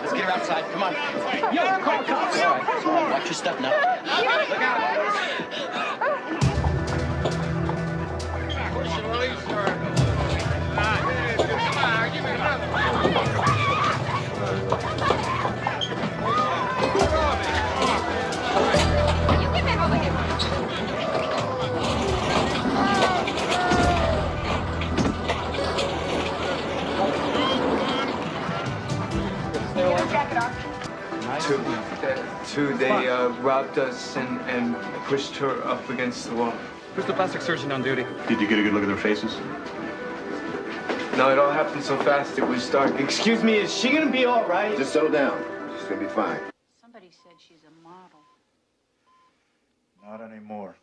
Let's get her outside. Come on. Yo, call cops. All right. Watch your step now. Look out. Push it, Louise. Come on, give me another. You get back over here. They robbed us and pushed her up against the wall. Who's the plastic surgeon on duty? Did you get a good look at their faces? No, it all happened so fast it was dark. Excuse me, is she gonna be all right? Just settle down. She's gonna be fine. Somebody said she's a model. Not anymore.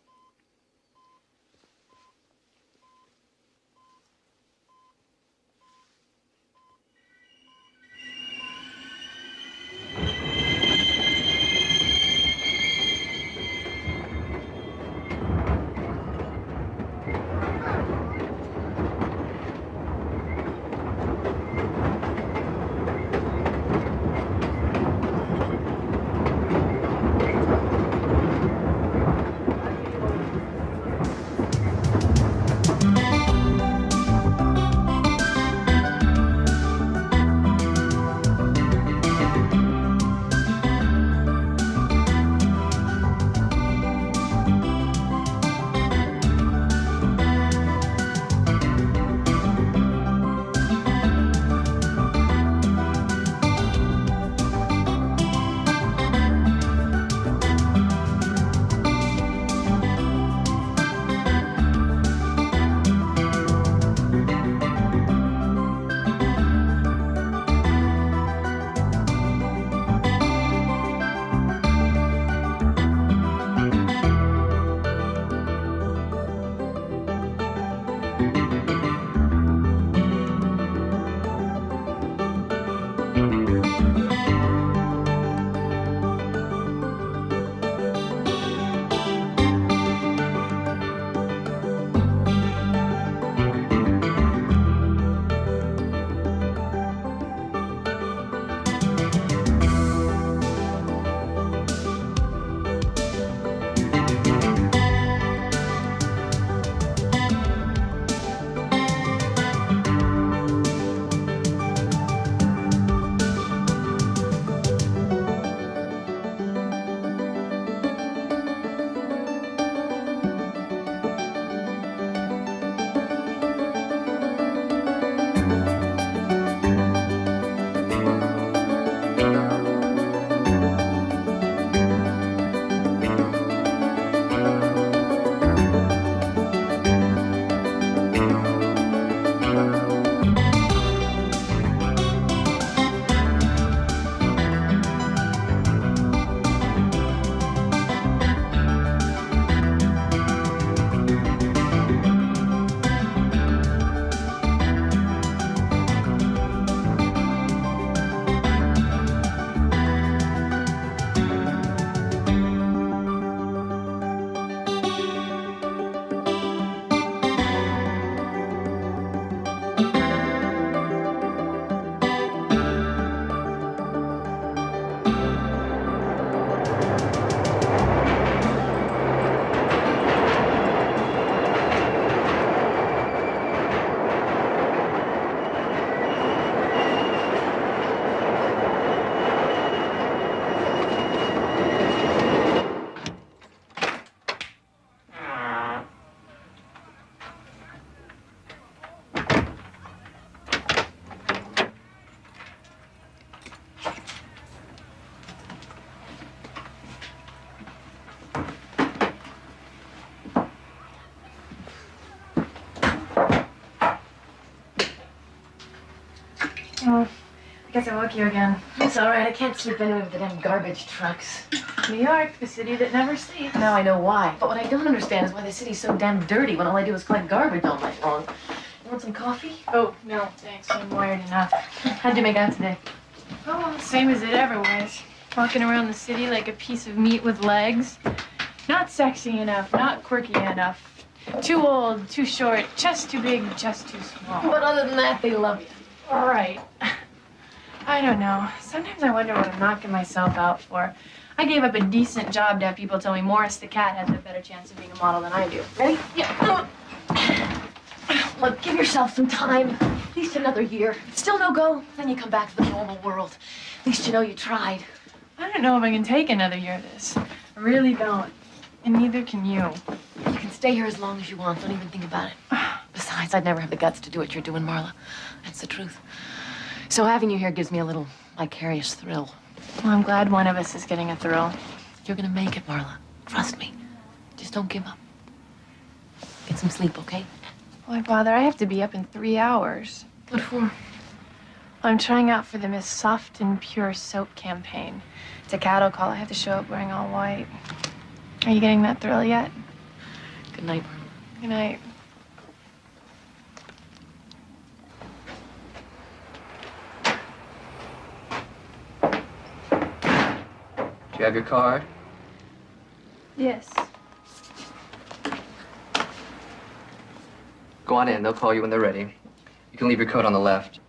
Oh, I guess I woke you again. It's all right. I can't sleep anyway with the damn garbage trucks. New York, the city that never sleeps. Now I know why. But what I don't understand is why the city's so damn dirty when all I do is collect garbage all night long. You want some coffee? Oh, no, thanks. I'm wired enough. How'd you make out today? Oh, well, same as it ever was. Walking around the city like a piece of meat with legs. Not sexy enough, not quirky enough. Too old, too short, chest too big, chest too small. But other than that, they love you. All right. I don't know. Sometimes I wonder what I'm knocking myself out for. I gave up a decent job to have people tell me Morris the cat has a better chance of being a model than I do. Ready? Yeah. Look, give yourself some time. At least another year. If it's still no go, then you come back to the normal world. At least you know you tried. I don't know if I can take another year of this. I really don't. And neither can you. You can stay here as long as you want. Don't even think about it. Besides, I'd never have the guts to do what you're doing, Marla. That's the truth. So having you here gives me a little vicarious thrill. Well, I'm glad one of us is getting a thrill. You're gonna make it, Marla. Trust me. Just don't give up. Get some sleep, okay? Boy, Father, I have to be up in 3 hours. What for? I'm trying out for the Miss Soft and Pure Soap campaign. It's a cattle call. I have to show up wearing all white. Are you getting that thrill yet? Good night, Marla. Good night. Do you have your card? Yes. Go on in. They'll call you when they're ready. You can leave your coat on the left.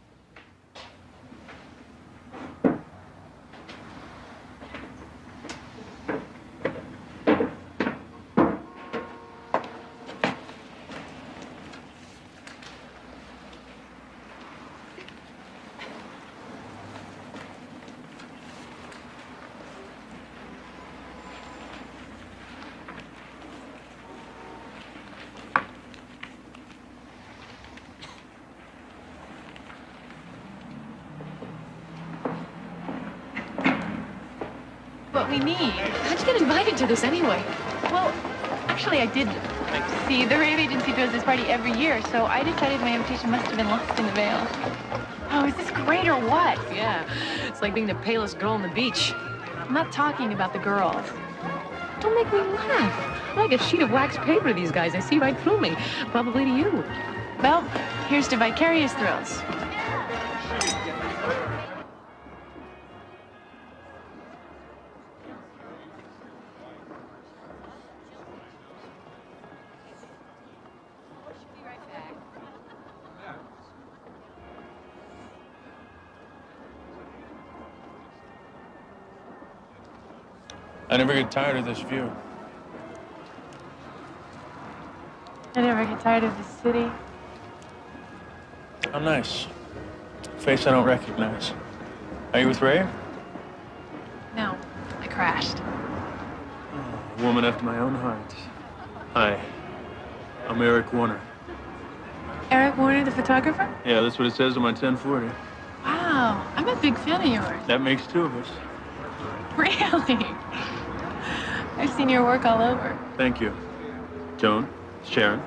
What we need. How'd you get invited to this anyway? Well, actually, I did. See, the rave agency does this party every year, so I decided my invitation must have been lost in the mail. Oh, is this great or what? Yeah, it's like being the palest girl on the beach. I'm not talking about the girls. Don't make me laugh. I'm like a sheet of wax paper to these guys. I see right through me. Probably to you. Well, here's to vicarious thrills. I never get tired of this view. I never get tired of the city. How nice. Face I don't recognize. Are you with Ray? No, I crashed. A woman after my own heart. Hi. I'm Eric Warner. Eric Warner, the photographer? Yeah, that's what it says on my 1040. Wow, I'm a big fan of yours. That makes two of us. Really? I've seen your work all over. Thank you. Joan, Sharon,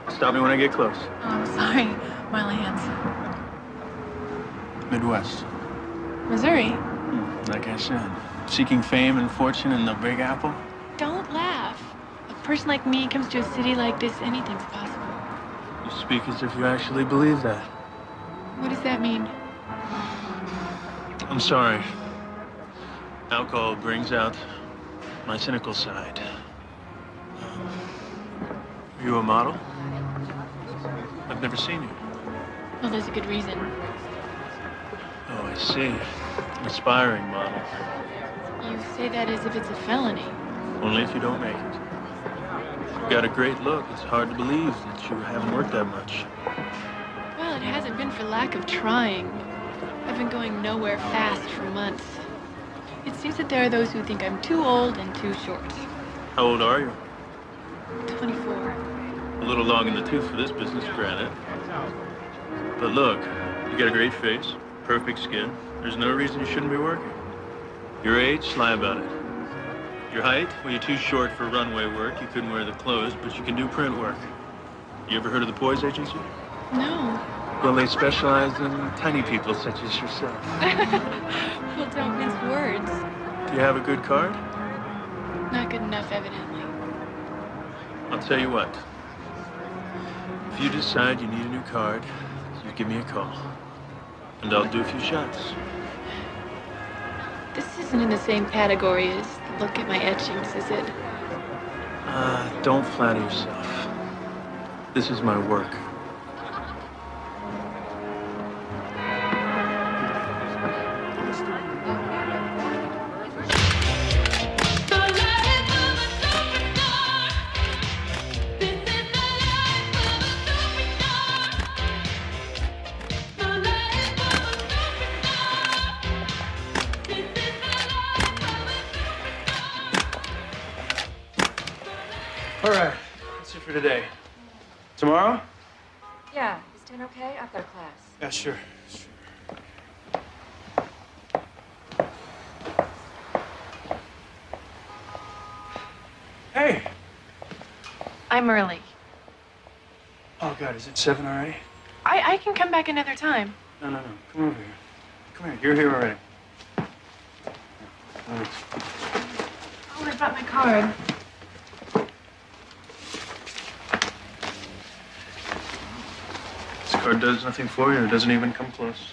stop me when I get close. Oh, I'm sorry, Marla Hanson. Midwest. Missouri? Like I said, seeking fame and fortune in the Big Apple. Don't laugh. A person like me comes to a city like this, anything's possible. You speak as if you actually believe that. What does that mean? I'm sorry. Alcohol brings out my cynical side. Are you a model? I've never seen you. Well, there's a good reason. Oh, I see. An aspiring model. You say that as if it's a felony. Only if you don't make it. You've got a great look. It's hard to believe that you haven't worked that much. Well, it hasn't been for lack of trying. I've been going nowhere fast for months. It seems that there are those who think I'm too old and too short. How old are you? 24. A little long in the tooth for this business, granted. But look, you got a great face, perfect skin. There's no reason you shouldn't be working. Your age, lie about it. Your height, well, you're too short for runway work. You couldn't wear the clothes, but you can do print work. You ever heard of the Poise Agency? No. Well, they specialize in tiny people such as yourself. Well, don't mince words. Do you have a good card? Not good enough, evidently. I'll tell you what. If you decide you need a new card, you give me a call. And I'll do a few shots. This isn't in the same category as look at my etchings, is it? Don't flatter yourself. This is my work. All right, that's it for today. Tomorrow? Yeah, is 10 okay? I've got a class. Yeah, sure. Hey! I'm early. Oh, God, is it 7 already? I can come back another time. No. Come over here. Come here. You're here already. Oh, I brought my card. This card does nothing for you. It doesn't even come close.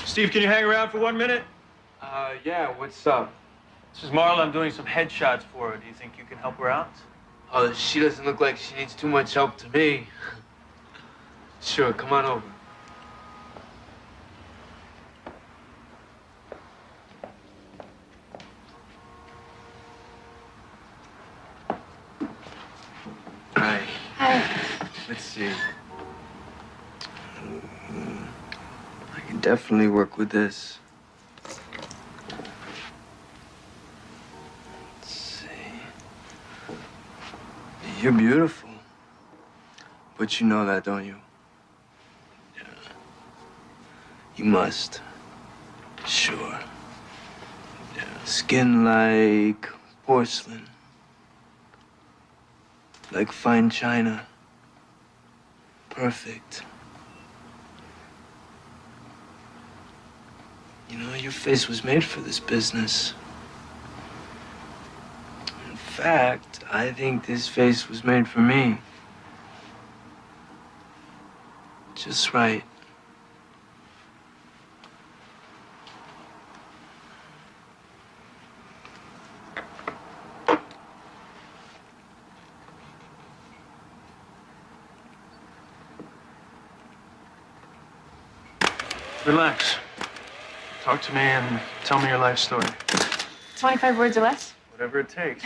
Steve, can you hang around for 1 minute? Yeah, what's up? This is Marla. I'm doing some headshots for her. Do you think you can help her out? Oh, she doesn't look like she needs too much help to me. Sure, come on over. Hi. Hi. Let's see. I can definitely work with this. Let's see. You're beautiful. But you know that, don't you? Yeah. You must. Sure. Yeah. Skin like porcelain. Like fine china. Perfect. You know, your face was made for this business. In fact, I think this face was made for me. Just right. Relax. Talk to me and tell me your life story. 25 words or less? Whatever it takes.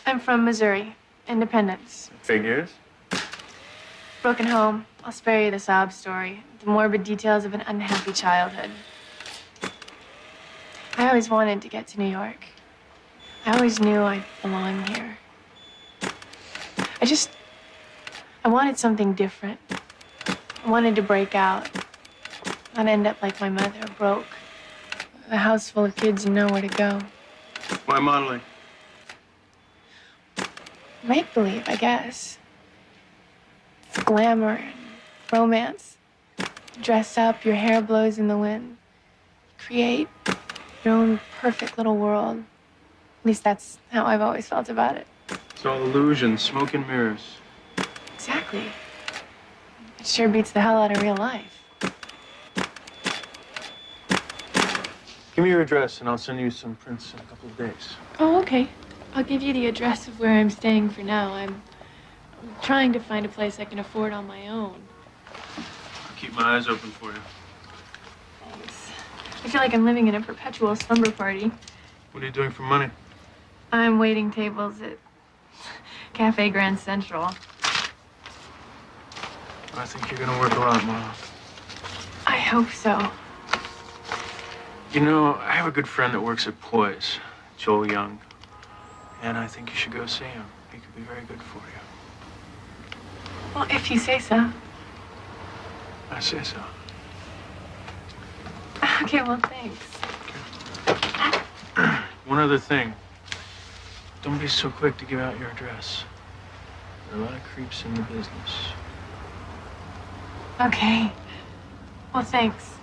I'm from Missouri. Independence. Figures. Broken home. I'll spare you the sob story. The morbid details of an unhappy childhood. I always wanted to get to New York. I always knew I belonged here. I wanted something different. I wanted to break out. Not end up like my mother, broke. A house full of kids and nowhere to go. Why modeling? Make-believe, I guess. It's glamour and romance. Dress up, your hair blows in the wind. Create your own perfect little world. At least that's how I've always felt about it. It's all illusion, smoke and mirrors. Exactly. It sure beats the hell out of real life. Give me your address and I'll send you some prints in a couple of days. Oh, okay. I'll give you the address of where I'm staying for now. I'm trying to find a place I can afford on my own. I'll keep my eyes open for you. Thanks. I feel like I'm living in a perpetual slumber party. What are you doing for money? I'm waiting tables at Cafe Grand Central. I think you're gonna work a lot, Marla. I hope so. You know, I have a good friend that works at Poise, Joel Young. And I think you should go see him. He could be very good for you. Well, if you say so. I say so. Okay, well, thanks. One other thing. Don't be so quick to give out your address. There are a lot of creeps in the business. Okay. Well, thanks.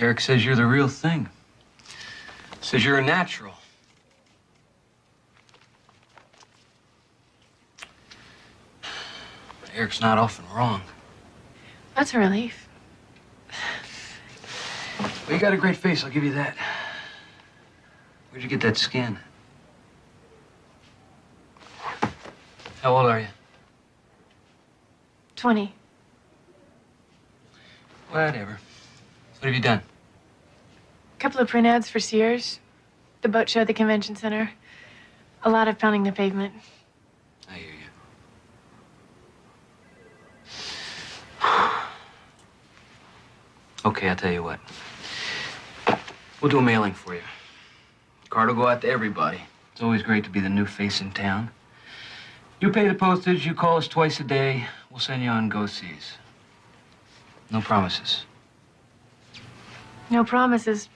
Eric says you're the real thing. Says you're a natural. Eric's not often wrong. That's a relief. Well, you got a great face, I'll give you that. Where'd you get that skin? How old are you? 20. Whatever. What have you done? A couple of print ads for Sears, the boat show at the convention center, a lot of pounding the pavement. I hear you. Okay, I'll tell you what. We'll do a mailing for you. Card will go out to everybody. It's always great to be the new face in town. You pay the postage, you call us twice a day, we'll send you on go-sees. No promises. No promises.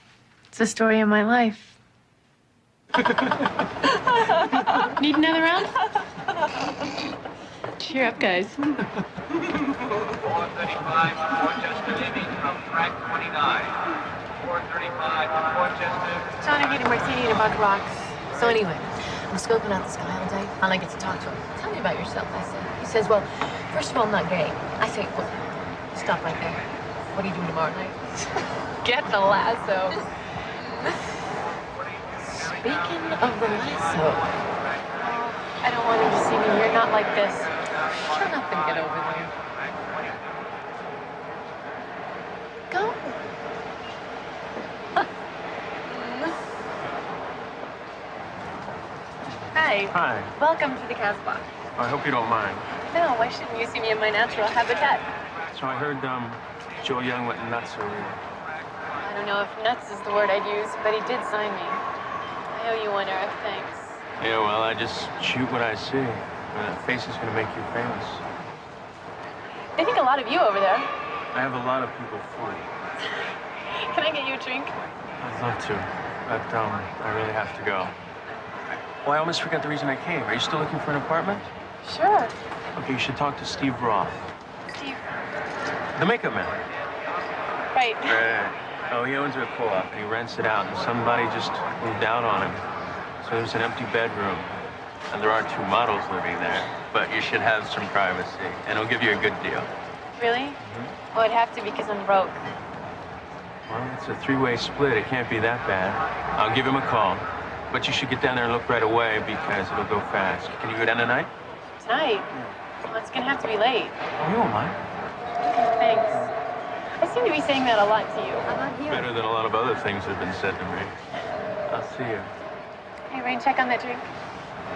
It's the story of my life. Need another round? Cheer up, guys. 435 Portchester leaving from track 29. 435 Portchester. John, I need a martini and a buck rocks. So anyway, I'm scoping out this guy all day. Finally get to talk to him. Tell me about yourself, I say. He says, well, first of all, I'm not gay. I say, well, stop right there. What are you doing tomorrow night? Get the lasso. Speaking of the lasso, I don't want him to see me. You're not like this. Shut up and get over there. Go. Hi. Hi. Welcome to the Casbah. I hope you don't mind. No, why shouldn't you see me in my natural habitat? So I heard, Joe Young went nuts over you. I don't know if nuts is the word I'd use, but he did sign me. I owe you one, Eric. Thanks. Yeah, well, I just shoot what I see. That face is gonna make you famous. They think a lot of you over there. I have a lot of people for you. Can I get you a drink? I'd love to, but, I really have to go. Oh, I almost forgot the reason I came. Are you still looking for an apartment? Sure. Okay, you should talk to Steve Roth. Steve. The makeup man. Right. Right. Oh, he owns a co-op, and he rents it out, and somebody just moved out on him. So there's an empty bedroom, and there are 2 models living there, but you should have some privacy, and he'll give you a good deal. Really? Mm-hmm. Well, it'd have to be because I'm broke. Well, it's a 3-way split. It can't be that bad. I'll give him a call, but you should get down there and look right away because it'll go fast. Can you go down tonight? Tonight? Well, it's gonna have to be late. Oh, you won't mind. Thanks. I seem to be saying that a lot to you. How about you? Better than a lot of other things that have been said to me. I'll see you. Hey, Rain, check on that drink.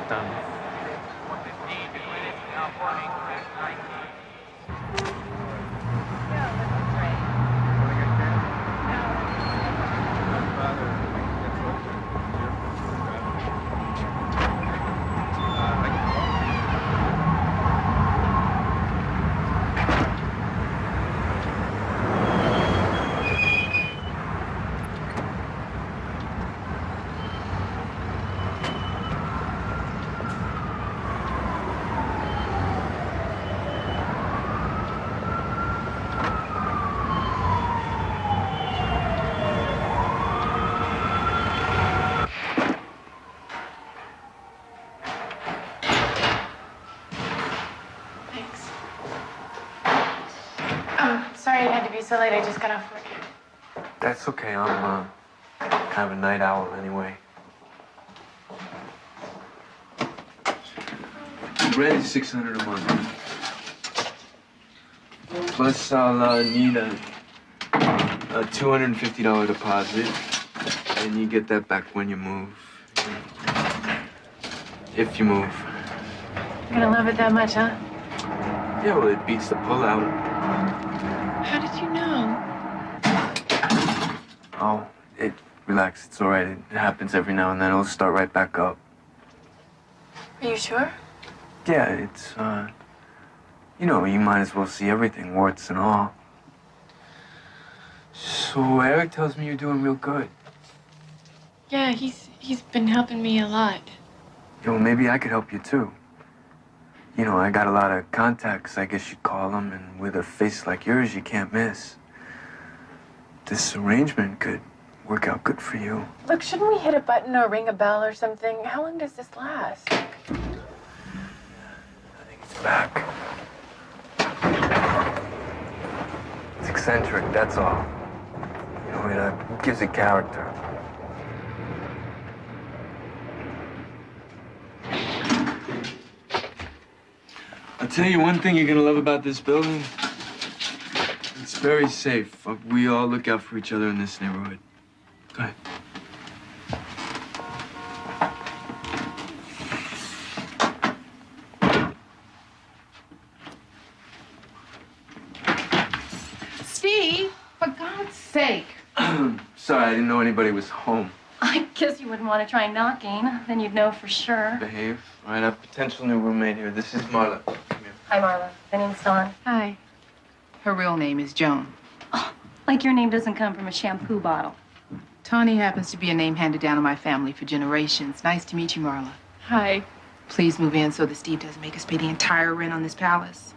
Done. sorry it had to be so late. I just got off work. That's okay. I'm kind of a night owl anyway. Rent is $600 a month. Plus, I'll need a $250 deposit, and you get that back when you move. If you move. You're gonna love it that much, huh? Yeah, well, it beats the pullout. How did you know? Oh, relax. It's all right. It happens every now and then. It'll start right back up. Are you sure? Yeah, it's, you know, you might as well see everything, warts and all. So Eric tells me you're doing real good. Yeah, he's been helping me a lot. Yo, maybe I could help you, too. You know, I got a lot of contacts, I guess you'd call them, and with a face like yours, you can't miss. This arrangement could work out good for you. Look, shouldn't we hit a button or ring a bell or something? How long does this last? I think it's back. It's eccentric, that's all. You know, it gives it character. I'll tell you one thing you're gonna love about this building. It's very safe. We all look out for each other in this neighborhood. Go ahead. Steve, for God's sake. Sorry, I didn't know anybody was home. I guess you wouldn't want to try knocking. Then you'd know for sure. Behave. All right, I have a potential new roommate here. This is Marla. Come here. Hi, Marla. My name's Dawn. Hi. Her real name is Joan. Oh, like your name doesn't come from a shampoo bottle. Tawny happens to be a name handed down in my family for generations. Nice to meet you, Marla. Hi. Please move in so that Steve doesn't make us pay the entire rent on this palace.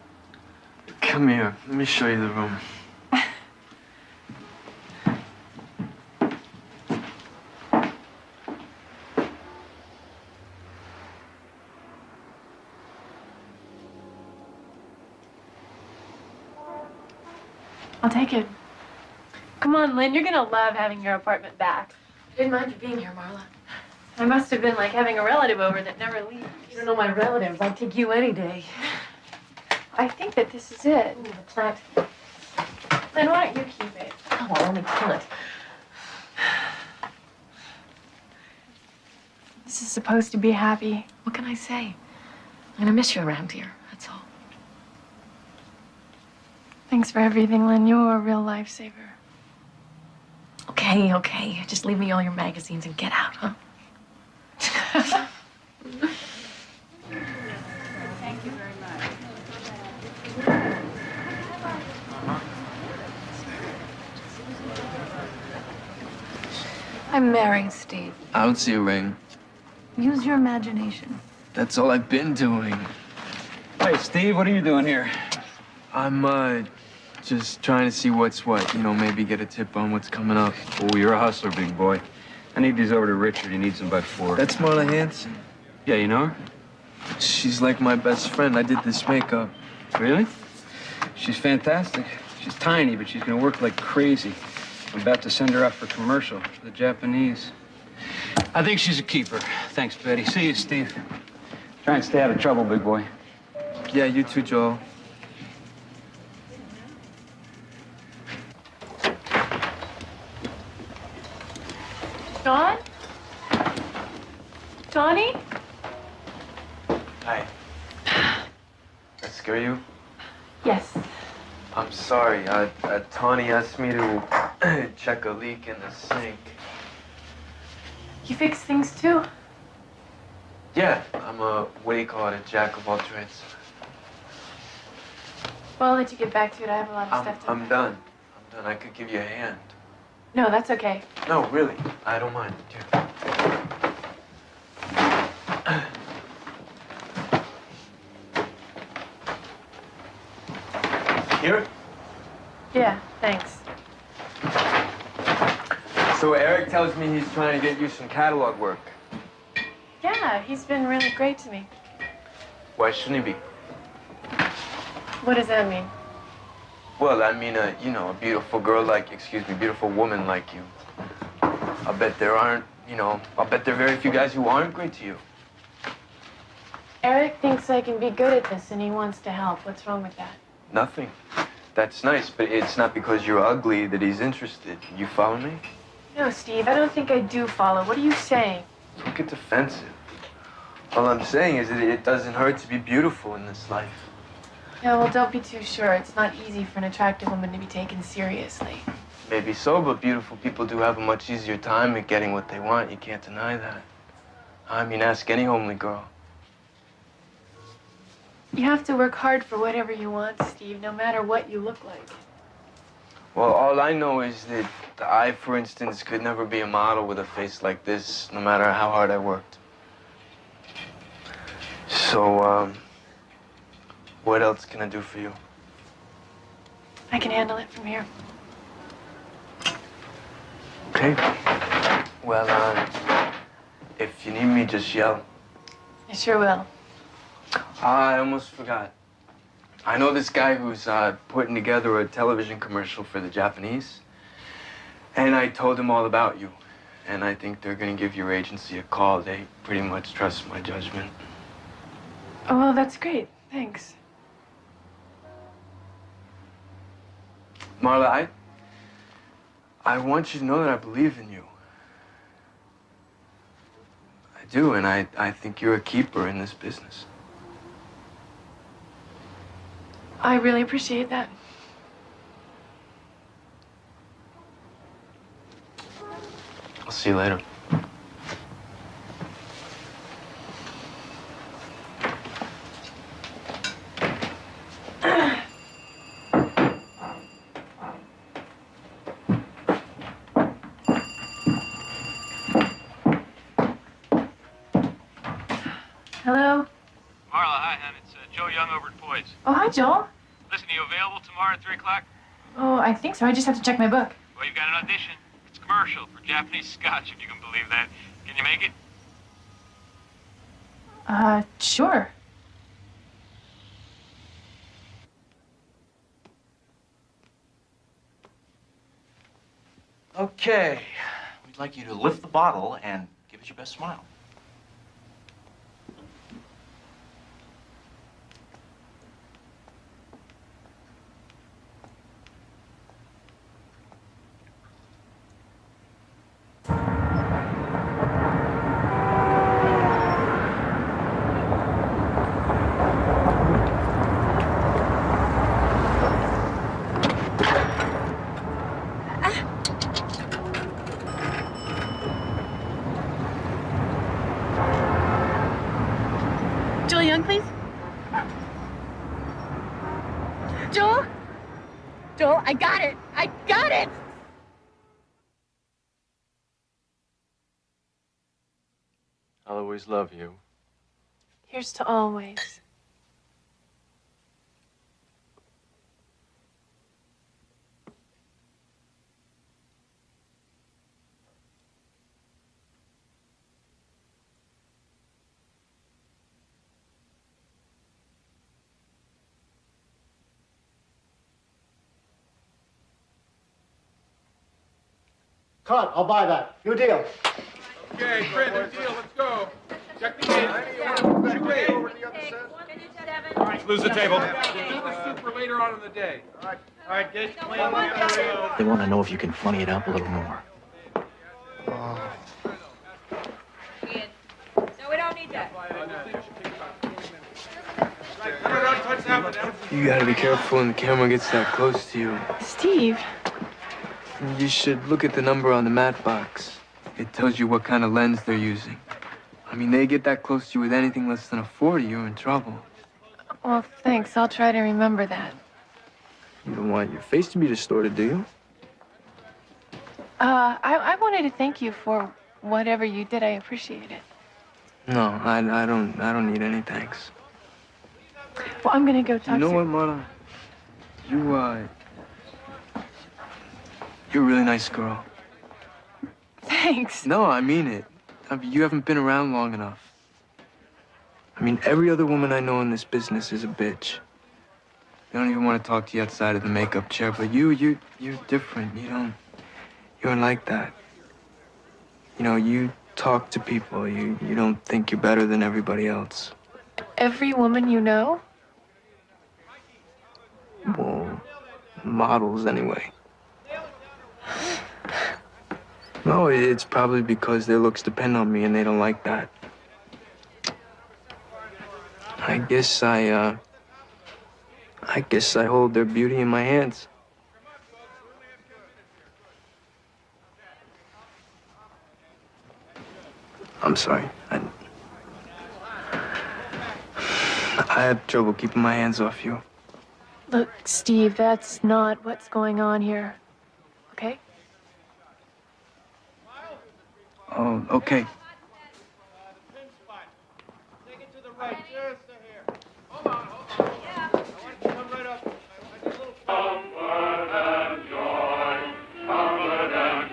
Come here. Let me show you the room. I'll take it. Come on, Lynn. You're gonna love having your apartment back. I didn't mind you being here, Marla. I must have been like having a relative over that never leaves. You don't know my relatives. I'd take you any day. I think that this is it. Ooh, the plant. Then why don't you keep it? Oh, I'll only kill it. This is supposed to be happy. What can I say? I'm gonna miss you around here. That's all. Thanks for everything, Lynn. You're a real lifesaver. Okay, okay. Just leave me all your magazines and get out, huh? Thank you very much. I'm marrying Steve. I don't see a ring. Use your imagination. That's all I've been doing. Hey, Steve, what are you doing here? I'm, just trying to see what's what. You know, maybe get a tip on what's coming up. Oh, you're a hustler, big boy. I need these over to Richard. He needs them by 4. That's Marla Hanson. Yeah, you know her? She's like my best friend. I did this makeup. Really? She's fantastic. She's tiny, but she's gonna work like crazy. I'm about to send her out for commercial for the Japanese. I think she's a keeper. Thanks, Betty. See you, Steve. Try and stay out of trouble, big boy. Yeah, you too, Joel. Dawn? Tawny? Hi. Did I scare you? Yes. I'm sorry. Tawny asked me to check a leak in the sink. You fix things too? Yeah, I'm a, what do you call it, a jack of all trades. Well, I'll let you get back to it. I have a lot of stuff to I'm done. I'm done. I could give you a hand. No, that's okay. No, really. I don't mind. Here. Here? Yeah, thanks. So Eric tells me he's trying to get you some catalog work. Yeah, he's been really great to me. Why shouldn't he be? What does that mean? Well, I mean, you know, a beautiful girl like, excuse me, beautiful woman like you. I'll bet there aren't, you know, I'll bet there are very few guys who aren't great to you. Eric thinks I can be good at this and he wants to help. What's wrong with that? Nothing. That's nice, but it's not because you're ugly that he's interested. You follow me? No, Steve, I don't think I do follow. What are you saying? Don't get defensive. All I'm saying is that it doesn't hurt to be beautiful in this life. Yeah, well, don't be too sure. It's not easy for an attractive woman to be taken seriously. Maybe so, but beautiful people do have a much easier time at getting what they want. You can't deny that. I mean, ask any homely girl. You have to work hard for whatever you want, Steve, no matter what you look like. Well, all I know is that I, for instance, could never be a model with a face like this, no matter how hard I worked. So, what else can I do for you? I can handle it from here. Okay. Well, if you need me, just yell. I sure will. I almost forgot. I know this guy who's putting together a television commercial for the Japanese, and I told him all about you. And I think they're going to give your agency a call. They pretty much trust my judgment. Oh, well, that's great. Thanks. Marla, I want you to know that I believe in you. I do, and I think you're a keeper in this business. I really appreciate that. I'll see you later. Hello? Marla, hi, hon. It's Joe Young over at Poise. Oh, hi, Joel. Listen, are you available tomorrow at 3 o'clock? Oh, I think so. I just have to check my book. Well, you've got an audition. It's a commercial for Japanese scotch, if you can believe that. Can you make it? Sure. Okay. We'd like you to lift the bottle and give us your best smile. Joel Young, please. Joel? Joel, I got it. I got it. I'll always love you. Here's to always. Cut, I'll buy that. New deal. Okay, Fred, new deal. Let's go. Check the gate. All right, lose the table. We'll do the soup for later on in the day. All right, get clean. They want to know if you can funny it up a little more. No, we don't need that. You gotta be careful when the camera gets that close to you. Steve. You should look at the number on the matte box. It tells you what kind of lens they're using. I mean, they get that close to you with anything less than a 40, you're in trouble. Well, thanks. I'll try to remember that. You don't want your face to be distorted, do you? I wanted to thank you for whatever you did. I appreciate it. No, I don't need any thanks. Well, I'm gonna go talk to... You know what, Marla? You're a really nice girl. Thanks. No, I mean it. I mean, you haven't been around long enough. I mean, every other woman I know in this business is a bitch. They don't even want to talk to you outside of the makeup chair, but you're different. You're like that. You know, you talk to people. You don't think you're better than everybody else. Every woman you know? Well, models anyway. No, it's probably because their looks depend on me and they don't like that. I guess I hold their beauty in my hands. I'm sorry. I have trouble keeping my hands off you. Look, Steve, that's not what's going on here. Okay? Oh, okay. Take it to the right, just here. Hold on. Yeah. I want you to come right up.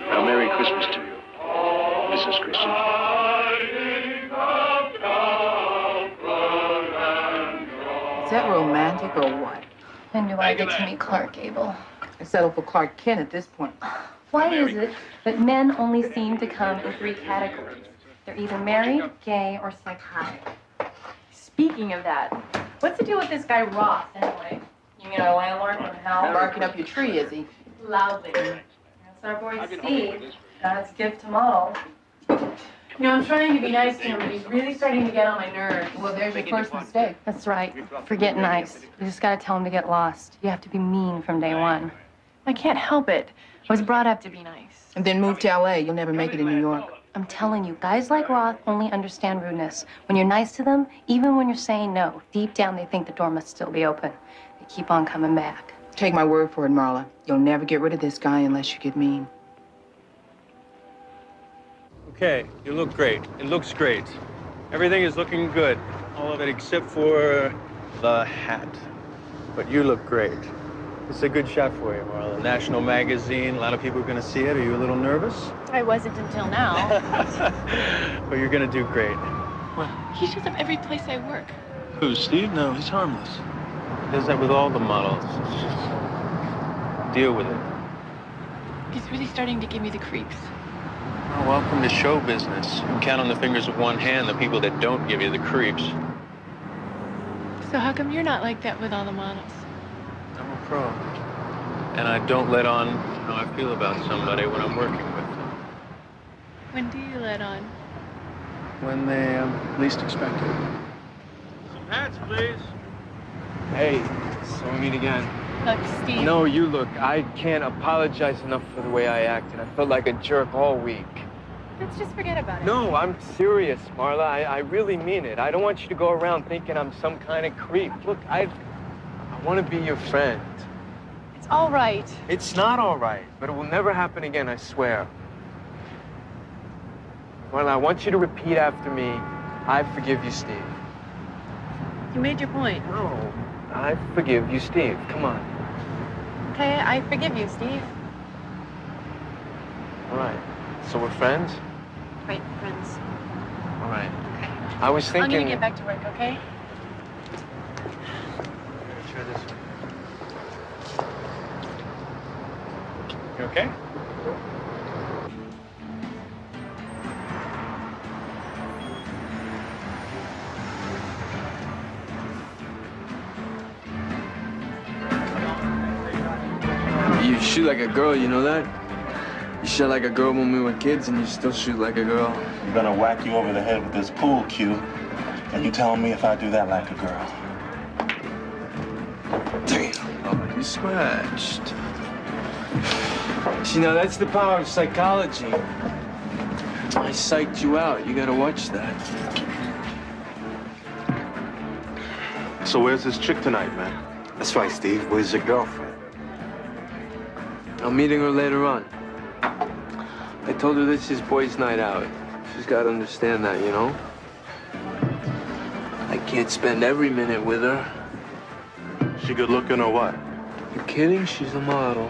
Now, Merry Christmas to you, Mrs. Christian. Is that romantic or what? When do I get to meet Clark Gable? I settle for Clark Kent at this point. Why is it that men only seem to come in 3 categories? They're either married, gay, or psychotic. Speaking of that, what's the deal with this guy Roth, anyway? You mean our landlord from hell? Barking up your tree, is he? Loudly. That's our boy Steve. God's gift to models. You know, I'm trying to be nice to him, but he's really starting to get on my nerves. Well, there's your first mistake. That's right. Forget nice. You just gotta tell him to get lost. You have to be mean from day one. I can't help it. I was brought up to be nice. And then move to LA. You'll never make it in New York. I'm telling you, guys like Roth only understand rudeness. When you're nice to them, even when you're saying no, deep down they think the door must still be open. They keep on coming back. Take my word for it, Marla. You'll never get rid of this guy unless you get mean. Okay, you look great. It looks great. Everything is looking good. All of it except for the hat. But you look great. It's a good shot for you, Marla. National magazine, a lot of people are going to see it. Are you a little nervous? I wasn't until now. Well, you're going to do great. Well, he shows up every place I work. Who, Steve? No, he's harmless. He does that with all the models. Just deal with it. He's really starting to give me the creeps. Well, welcome to show business. You can count on the fingers of one hand the people that don't give you the creeps. So how come you're not like that with all the models? I'm a pro. And I don't let on how I feel about somebody when I'm working with them. When do you let on? When they least expect it. Some hats, please. Hey, so we meet again. Look, Steve. No, you look. I can't apologize enough for the way I acted. I felt like a jerk all week. Let's just forget about it. No, I'm serious, Marla. I really mean it. I don't want you to go around thinking I'm some kind of creep. Look, I want to be your friend. It's all right. It's not all right, but it will never happen again, I swear. Marla, I want you to repeat after me, I forgive you, Steve. You made your point. No, I forgive you, Steve. Come on. Okay, I forgive you, Steve. All right. So we're friends? Right, friends. All right. I was thinking... I'm gonna get back to work, okay? Try this one. You okay? You shoot like a girl, you know that? You shot like a girl when we were kids, and you still shoot like a girl. I'm gonna whack you over the head with this pool cue, and you telling me if I do that like a girl. Damn. Oh, you scratched. See, now that's the power of psychology. I psyched you out. You gotta watch that. So where's this chick tonight, man? That's right, Steve. Where's your girlfriend? I'm meeting her later on. I told her this is boys' night out. She's got to understand that, you know? I can't spend every minute with her. She good looking or what? You kidding? She's a model.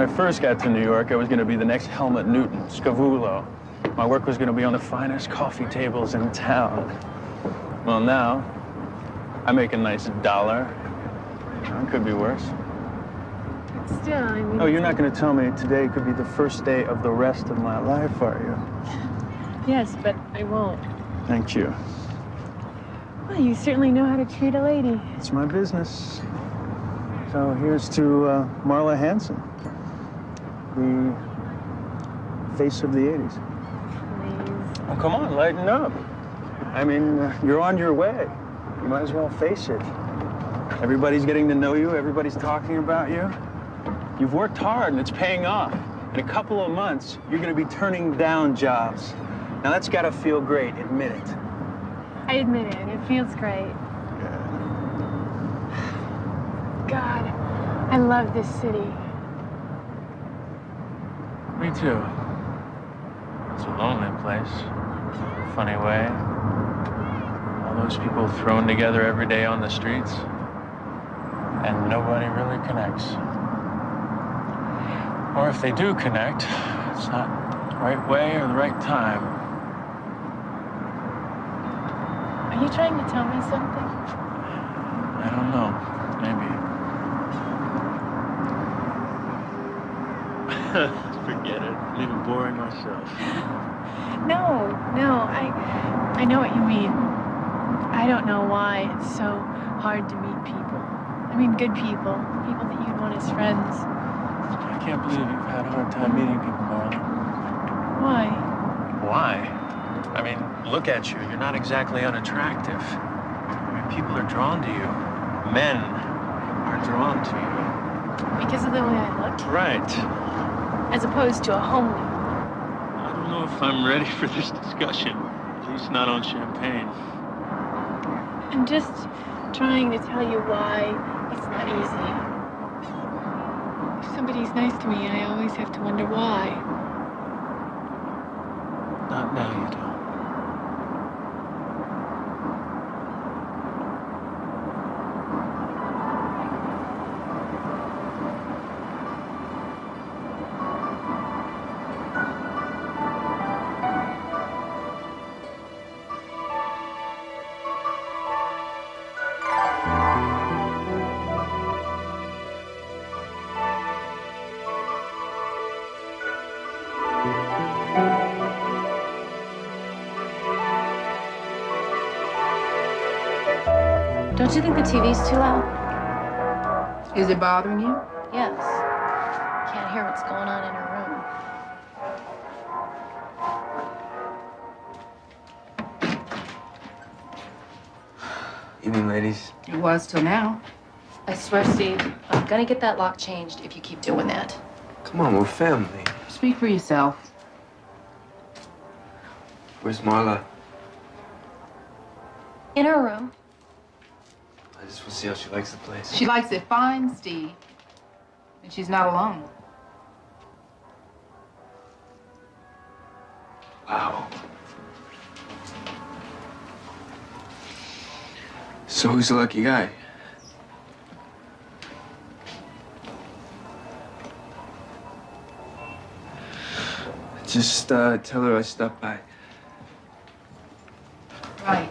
I first got to New York, I was going to be the next Helmut Newton, Scavullo. My work was going to be on the finest coffee tables in town. Well, now, I make a nice $1. It could be worse. But still, I mean... Oh, you're not going to tell me today could be the first day of the rest of my life, are you? Yes, but I won't. Thank you. Well, you certainly know how to treat a lady. It's my business. So here's to Marla Hanson, the face of the 80s. Please. Oh, come on, lighten up. I mean, you're on your way. You might as well face it. Everybody's getting to know you. Everybody's talking about you. You've worked hard, and it's paying off. In a couple of months, you're going to be turning down jobs. Now, that's got to feel great. Admit it. I admit it. It feels great. God, I love this city. Me too. It's a lonely place. Funny way. All those people thrown together every day on the streets. And nobody really connects. Or if they do connect, it's not the right way or the right time. Are you trying to tell me something? I don't know. Maybe. Forget it. Leave it boring myself. No, I know what you mean. I don't know why it's so hard to meet people. I mean, good people that you'd want as friends. I can't believe you've had a hard time meeting people, Marla. Why? Why? I mean, look at you. You're not exactly unattractive. I mean, people are drawn to you. Men are drawn to you. Because of the way I look? Right. As opposed to a homely. I don't know if I'm ready for this discussion. At least not on champagne. I'm just trying to tell you why it's not easy. If somebody's nice to me, I always have to wonder why. Not now, you don't. Don't you think the TV's too loud? Is it bothering you? Yes. Can't hear what's going on in her room. Evening, ladies. It was till now. I swear, Steve, I'm gonna get that lock changed if you keep doing that. Come on, we're family. Speak for yourself. Where's Marla? In her room. I just want to see how she likes the place. She likes it fine, Steve. And she's not alone. Wow. So who's the lucky guy? Just tell her I stopped by. Right.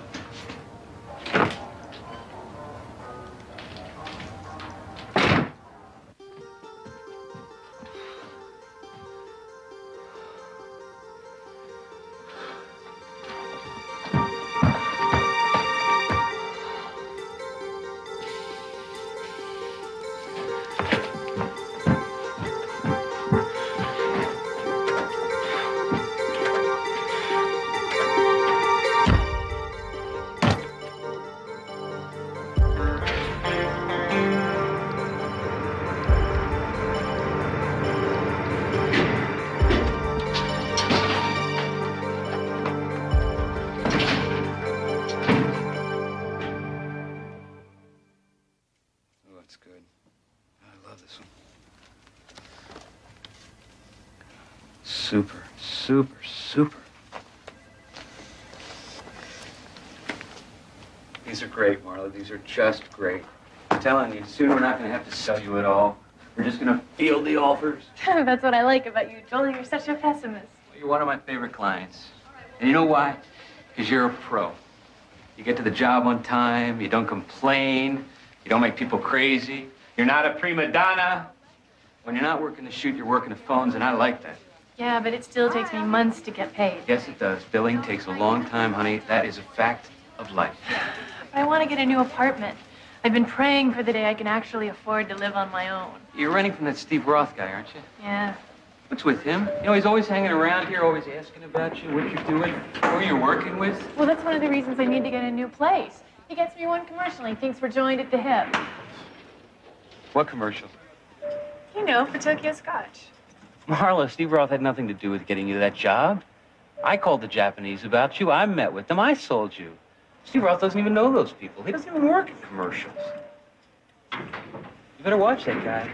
Super, super, super. These are great, Marla. These are just great. I'm telling you, soon we're not going to have to sell you at all. We're just gonna field the offers. That's what I like about you, Joel. You're such a pessimist. You're one of my favorite clients. And you know why? Because you're a pro. You get to the job on time, you don't complain, you don't make people crazy. You're not a prima donna. When you're not working the shoot, you're working the phones, and I like that. Yeah, but it still takes me months to get paid. Yes, it does. Billing takes a long time, honey. That is a fact of life. But I want to get a new apartment. I've been praying for the day I can actually afford to live on my own. You're renting from that Steve Roth guy, aren't you? Yeah. What's with him? You know, he's always hanging around here, always asking about you, what you're doing, who you're working with. Well, that's one of the reasons I need to get a new place. He gets me one commercial. He thinks we're joined at the hip. What commercial? You know, for Tokyo Scotch. Marla, Steve Roth had nothing to do with getting you that job. I called the Japanese about you. I met with them. I sold you. Steve Roth doesn't even know those people. He doesn't even work in commercials. You better watch that guy.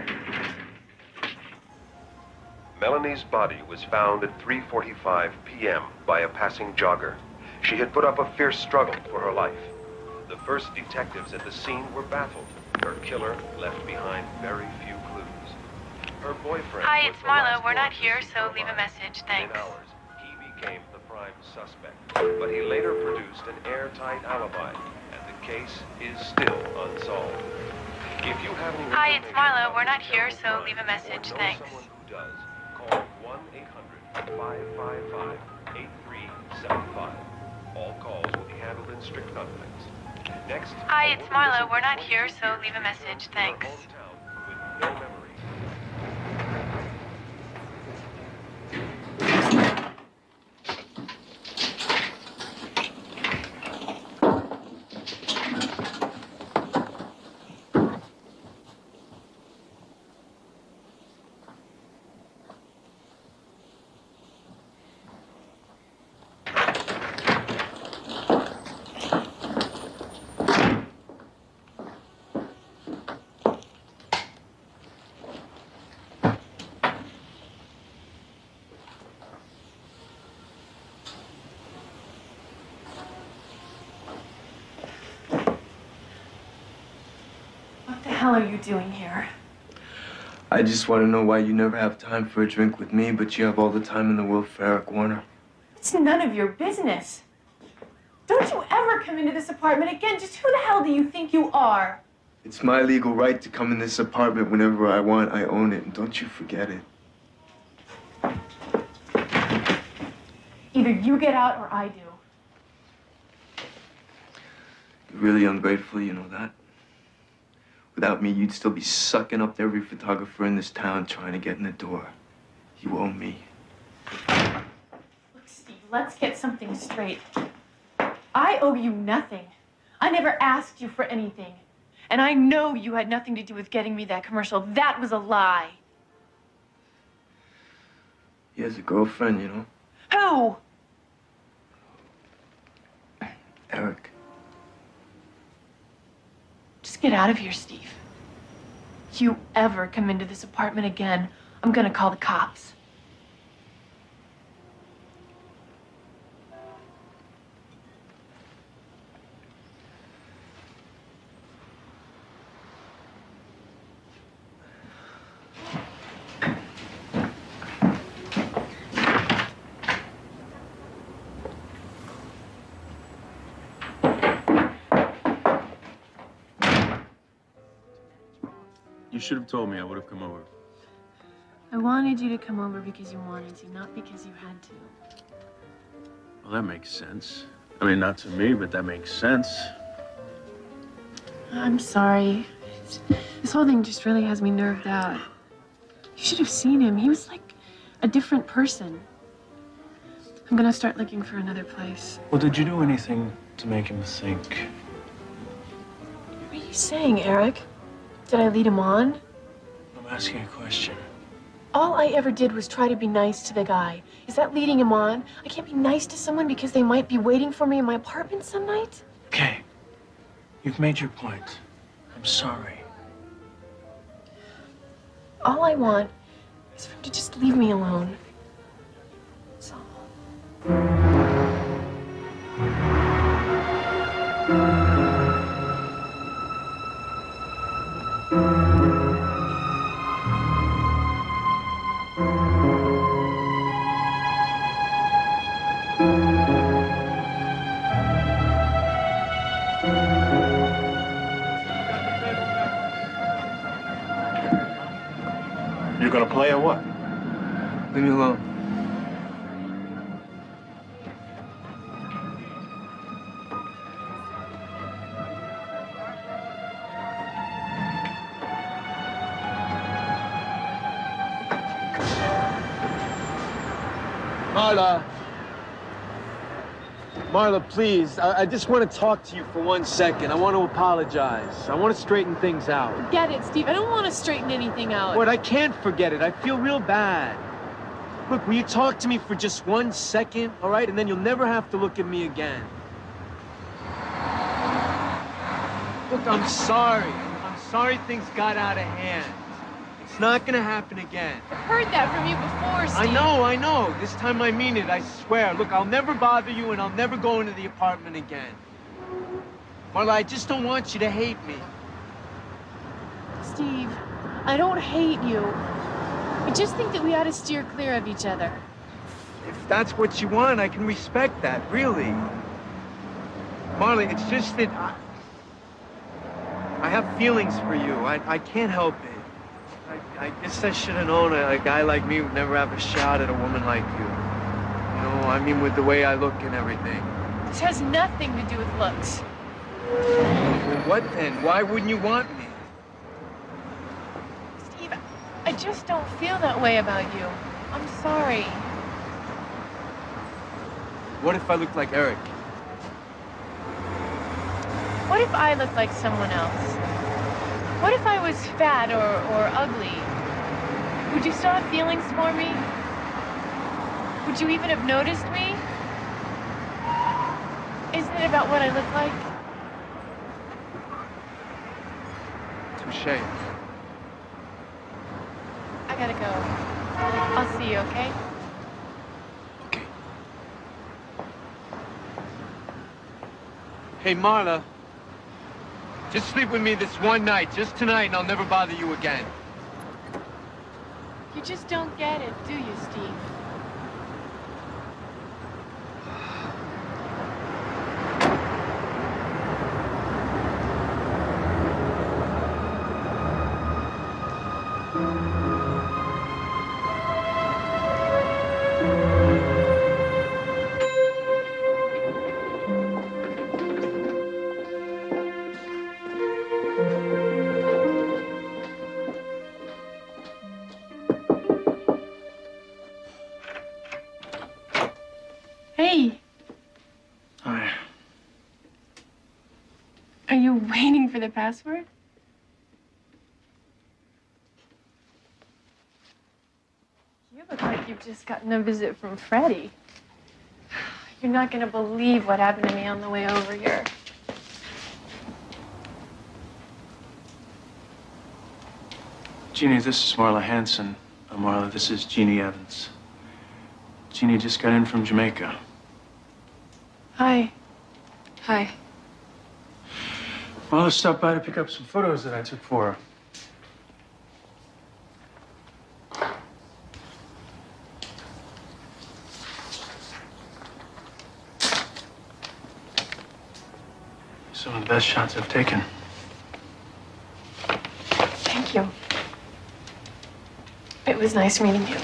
Melanie's body was found at 3:45 p.m. by a passing jogger. She had put up a fierce struggle for her life. The first detectives at the scene were baffled. Her killer left behind very few clues. Her boyfriend. Hi, it's Marla. We're not here, so leave a message. Thanks. In hours, he became the prime suspect. But he later produced an airtight alibi, and the case is still unsolved. If you have any Hi, it's Marla. We're not here, so leave a message. Thanks. Someone who does, call 1-800-555-8375. All calls will be handled in strict confidence. Next. Hi, it's Marla. We're not here, so leave a message. Thanks. Her hometown with no memory. What the hell are you doing here? I just want to know why you never have time for a drink with me, but you have all the time in the world for Eric Warner. It's none of your business. Don't you ever come into this apartment again. Just who the hell do you think you are? It's my legal right to come in this apartment whenever I want. I own it, and don't you forget it. Either you get out or I do. You're really ungrateful, you know that? Without me, you'd still be sucking up to every photographer in this town trying to get in the door. You owe me. Look, Steve, let's get something straight. I owe you nothing. I never asked you for anything. And I know you had nothing to do with getting me that commercial. That was a lie. He has a girlfriend, you know? Who? Eric. Just get out of here, Steve. If you ever come into this apartment again, I'm gonna call the cops. You should have told me. I would have come over. I wanted you to come over because you wanted to, not because you had to. Well, that makes sense. I mean, not to me, but that makes sense. I'm sorry. This whole thing just really has me nerved out. You should have seen him. He was like a different person. I'm gonna start looking for another place. Well, did you do anything to make him think? What are you saying, Eric? Did I lead him on? I'm asking a question. All I ever did was try to be nice to the guy. Is that leading him on? I can't be nice to someone because they might be waiting for me in my apartment some night? Okay. You've made your point. I'm sorry. All I want is for him to just leave me alone. That's all. gonna play or what? Leave me alone. Marla. Marla, please. I just want to talk to you for 1 second. I want to apologize. I want to straighten things out. Forget it, Steve. I don't want to straighten anything out. What? I can't forget it. I feel real bad. Look, will you talk to me for just 1 second, all right? And then you'll never have to look at me again. Look, I'm sorry. I'm sorry things got out of hand. It's not gonna happen again. I've heard that from you before, Steve. I know. This time I mean it, I swear. Look, I'll never bother you and I'll never go into the apartment again. Marla, I just don't want you to hate me. Steve, I don't hate you. I just think that we ought to steer clear of each other. If that's what you want, I can respect that, really. Marla, it's just that I have feelings for you. I can't help it. I guess I should have known a guy like me would never have a shot at a woman like you. You know, I mean, with the way I look and everything. This has nothing to do with looks. Well, what then? Why wouldn't you want me? Steve, I just don't feel that way about you. I'm sorry. What if I looked like Eric? What if I looked like someone else? What if I was fat or ugly? Would you still have feelings for me? Would you even have noticed me? Isn't it about what I look like? Touché. I gotta go. I'll see you, okay? Okay. Hey, Marla. Just sleep with me this one night, just tonight, and I'll never bother you again. You just don't get it, do you, Steve? Hey. Hi. Are you waiting for the password? You look like you've just gotten a visit from Freddie. You're not gonna believe what happened to me on the way over here. Jeannie, this is Marla Hanson. Marla, this is Jeannie Evans. Jeannie just got in from Jamaica. Hi. Hi. Marla stopped by to pick up some photos that I took for her. Some of the best shots I've taken. Thank you. It was nice meeting you.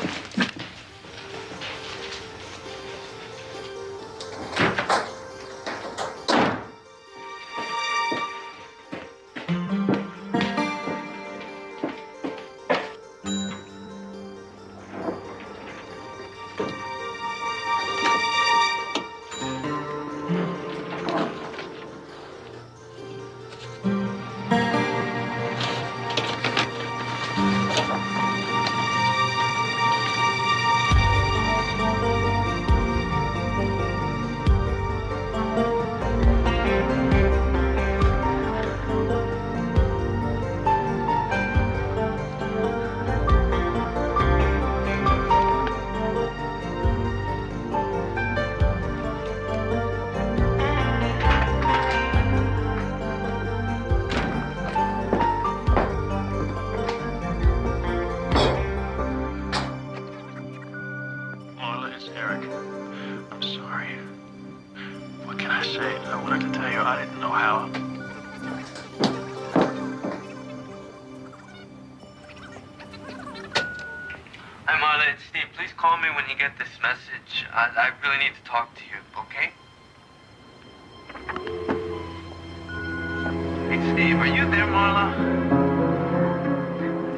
call me when you get this message. I really need to talk to you, okay? Hey, Steve, are you there, Marla?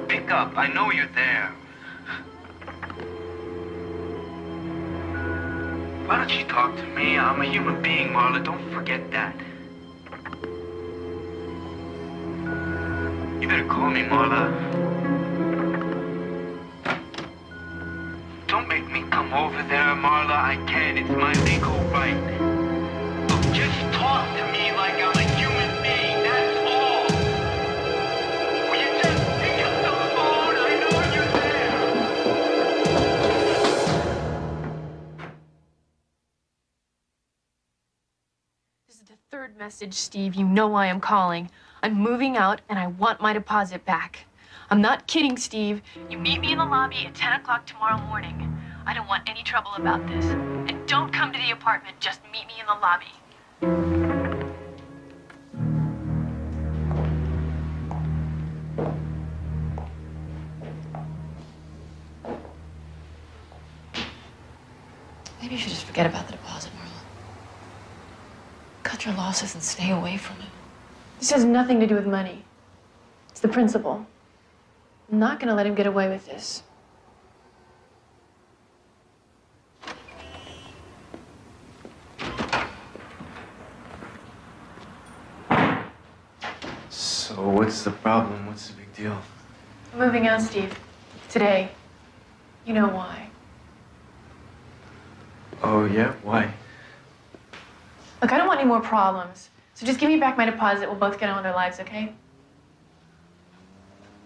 Pick up. I know you're there. Why don't you talk to me? I'm a human being, Marla. Don't forget that. You better call me, Marla. Don't make me come over there, Marla. I can't. It's my legal right. Look, just talk to me like I'm a human being. That's all. Will you just pick up the phone? I know you're there. This is the third message, Steve. You know why I'm calling. I'm moving out, and I want my deposit back. I'm not kidding, Steve. You meet me in the lobby at 10 o'clock tomorrow morning. I don't want any trouble about this. And don't come to the apartment. Just meet me in the lobby. Maybe you should just forget about the deposit, Marla. Cut your losses and stay away from it. This has nothing to do with money. It's the principle. I'm not gonna let him get away with this. So what's the problem? What's the big deal? I'm moving out, Steve. Today. You know why. Oh, yeah? Why? Look, I don't want any more problems. So just give me back my deposit. We'll both get on with our lives, okay?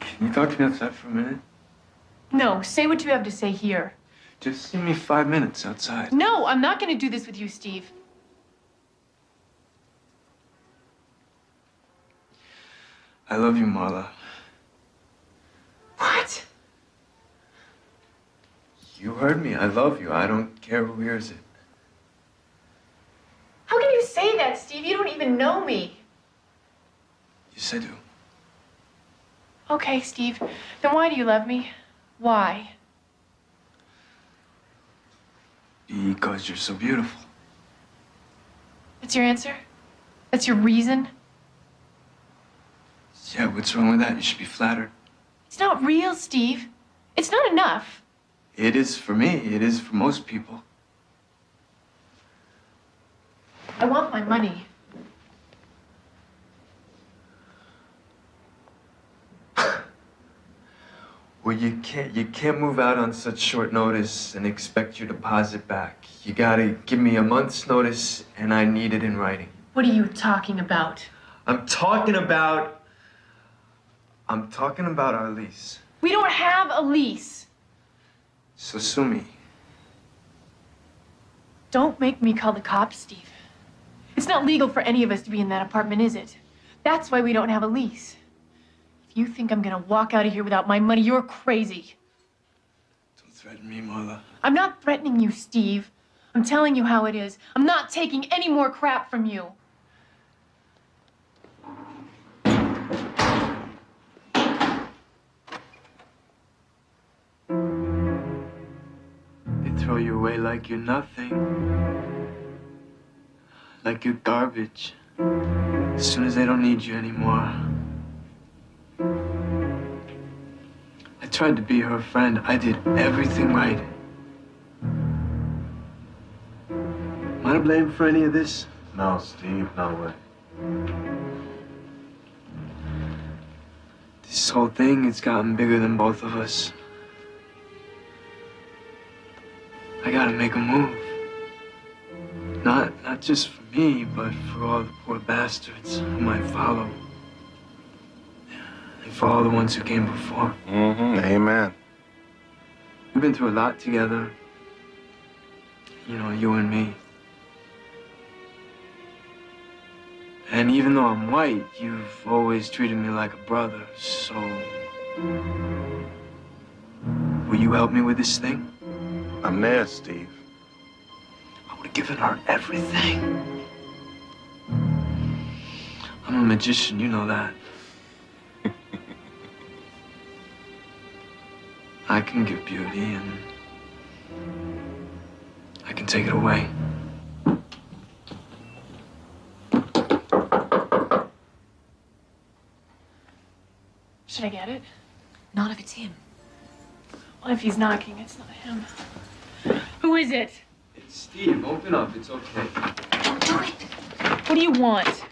Can you talk to me outside for a minute? No, say what you have to say here. Just give me 5 minutes outside. No, I'm not gonna do this with you, Steve. I love you, Marla. What? You heard me. I love you. I don't care who hears it. How can you say that, Steve? You don't even know me. Yes, I do. Okay, Steve. Then why do you love me? Why? Because you're so beautiful. That's your answer? That's your reason? Yeah, what's wrong with that? You should be flattered. It's not real, Steve. It's not enough. It is for me. It is for most people. I want my money. Well, you can't move out on such short notice and expect your deposit back. You gotta give me a month's notice, and I need it in writing. What are you talking about? I'm talking about our lease. We don't have a lease. So sue me. Don't make me call the cops, Steve. It's not legal for any of us to be in that apartment, is it? That's why we don't have a lease. If you think I'm gonna walk out of here without my money, you're crazy. Don't threaten me, Marla. I'm not threatening you, Steve. I'm telling you how it is. I'm not taking any more crap from you. They throw you away like you're nothing. Like you're garbage. As soon as they don't need you anymore. I tried to be her friend. I did everything right. Am I to blame for any of this? No, Steve, no way. This whole thing has gotten bigger than both of us. I gotta make a move. Not just for me, but for all the poor bastards who might follow. And for all the ones who came before. Mm-hmm. Amen. We've been through a lot together. You know, you and me. And even though I'm white, you've always treated me like a brother, so... Will you help me with this thing? I'm there, Steve. I would have given her everything. I'm a magician, you know that. I can give beauty and I can take it away. Should I get it? Not if it's him. Well, if he's knocking, it's not him. Who is it? It's Steve. Open up. It's okay. Don't do it. What do you want?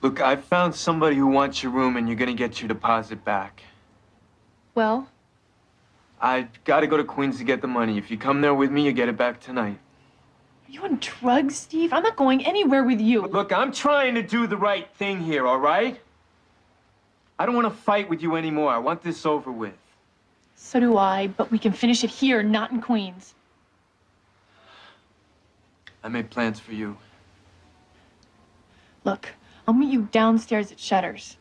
Look, I found somebody who wants your room, and you're gonna get your deposit back. Well? I gotta go to Queens to get the money. If you come there with me, you get it back tonight. Are you on drugs, Steve? I'm not going anywhere with you. Look, I'm trying to do the right thing here, all right? I don't want to fight with you anymore. I want this over with. So do I, but we can finish it here, not in Queens. I made plans for you. Look, I'll meet you downstairs at Shutters.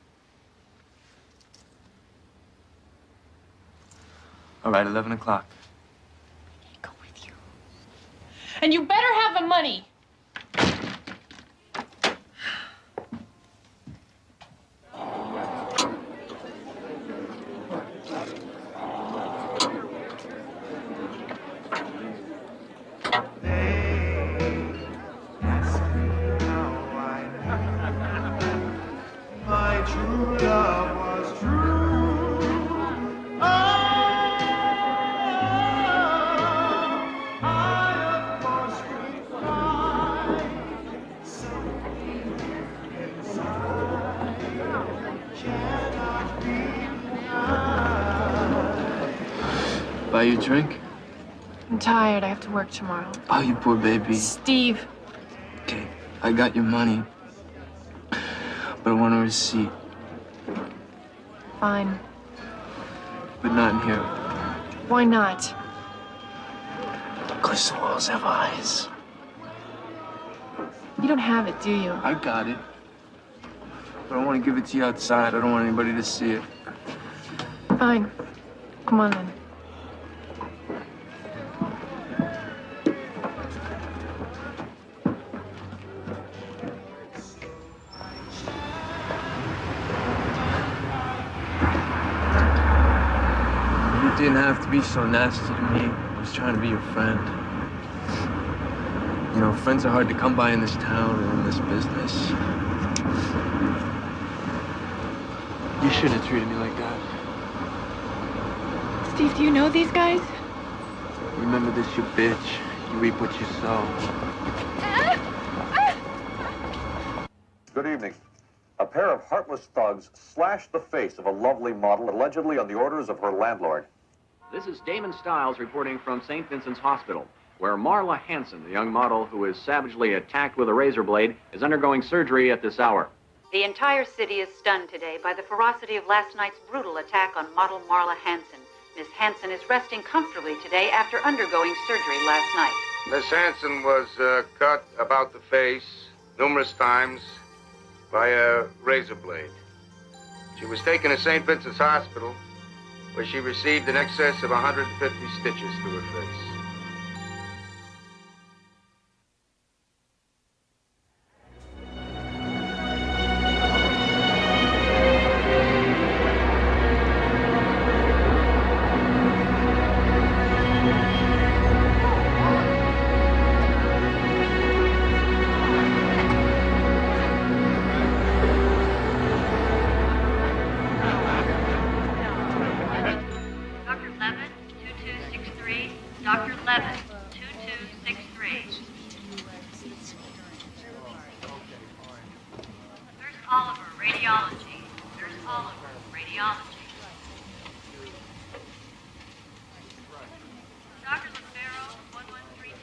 All right, 11 o'clock. Go with you. And you better have the money. My true love was true. I of course will find something inside cannot be denied. Buy you a drink? I'm tired. I have to work tomorrow. Oh, you poor baby. Steve. Okay, I got your money. But I want a receipt. Fine. But not in here. Why not? Because the walls have eyes. You don't have it, do you? I got it. But I want to give it to you outside. I don't want anybody to see it. Fine. Come on, then. You didn't have to be so nasty to me. I was trying to be your friend. You know, friends are hard to come by in this town or in this business. You shouldn't have treated me like that. Steve, do you know these guys? Remember this, you bitch. You reap what you sow. Good evening. A pair of heartless thugs slashed the face of a lovely model, allegedly on the orders of her landlord. This is Damon Stiles reporting from St. Vincent's Hospital, where Marla Hanson, the young model who is savagely attacked with a razor blade, is undergoing surgery at this hour. The entire city is stunned today by the ferocity of last night's brutal attack on model Marla Hanson. Miss Hanson is resting comfortably today after undergoing surgery last night. Miss Hanson was cut about the face numerous times by a razor blade. She was taken to St. Vincent's Hospital, where she received in excess of 150 stitches through her face. Dr. Levin, 2263. Nurse Oliver, radiology. Nurse Oliver, radiology. Dr. Lefaro, 1132.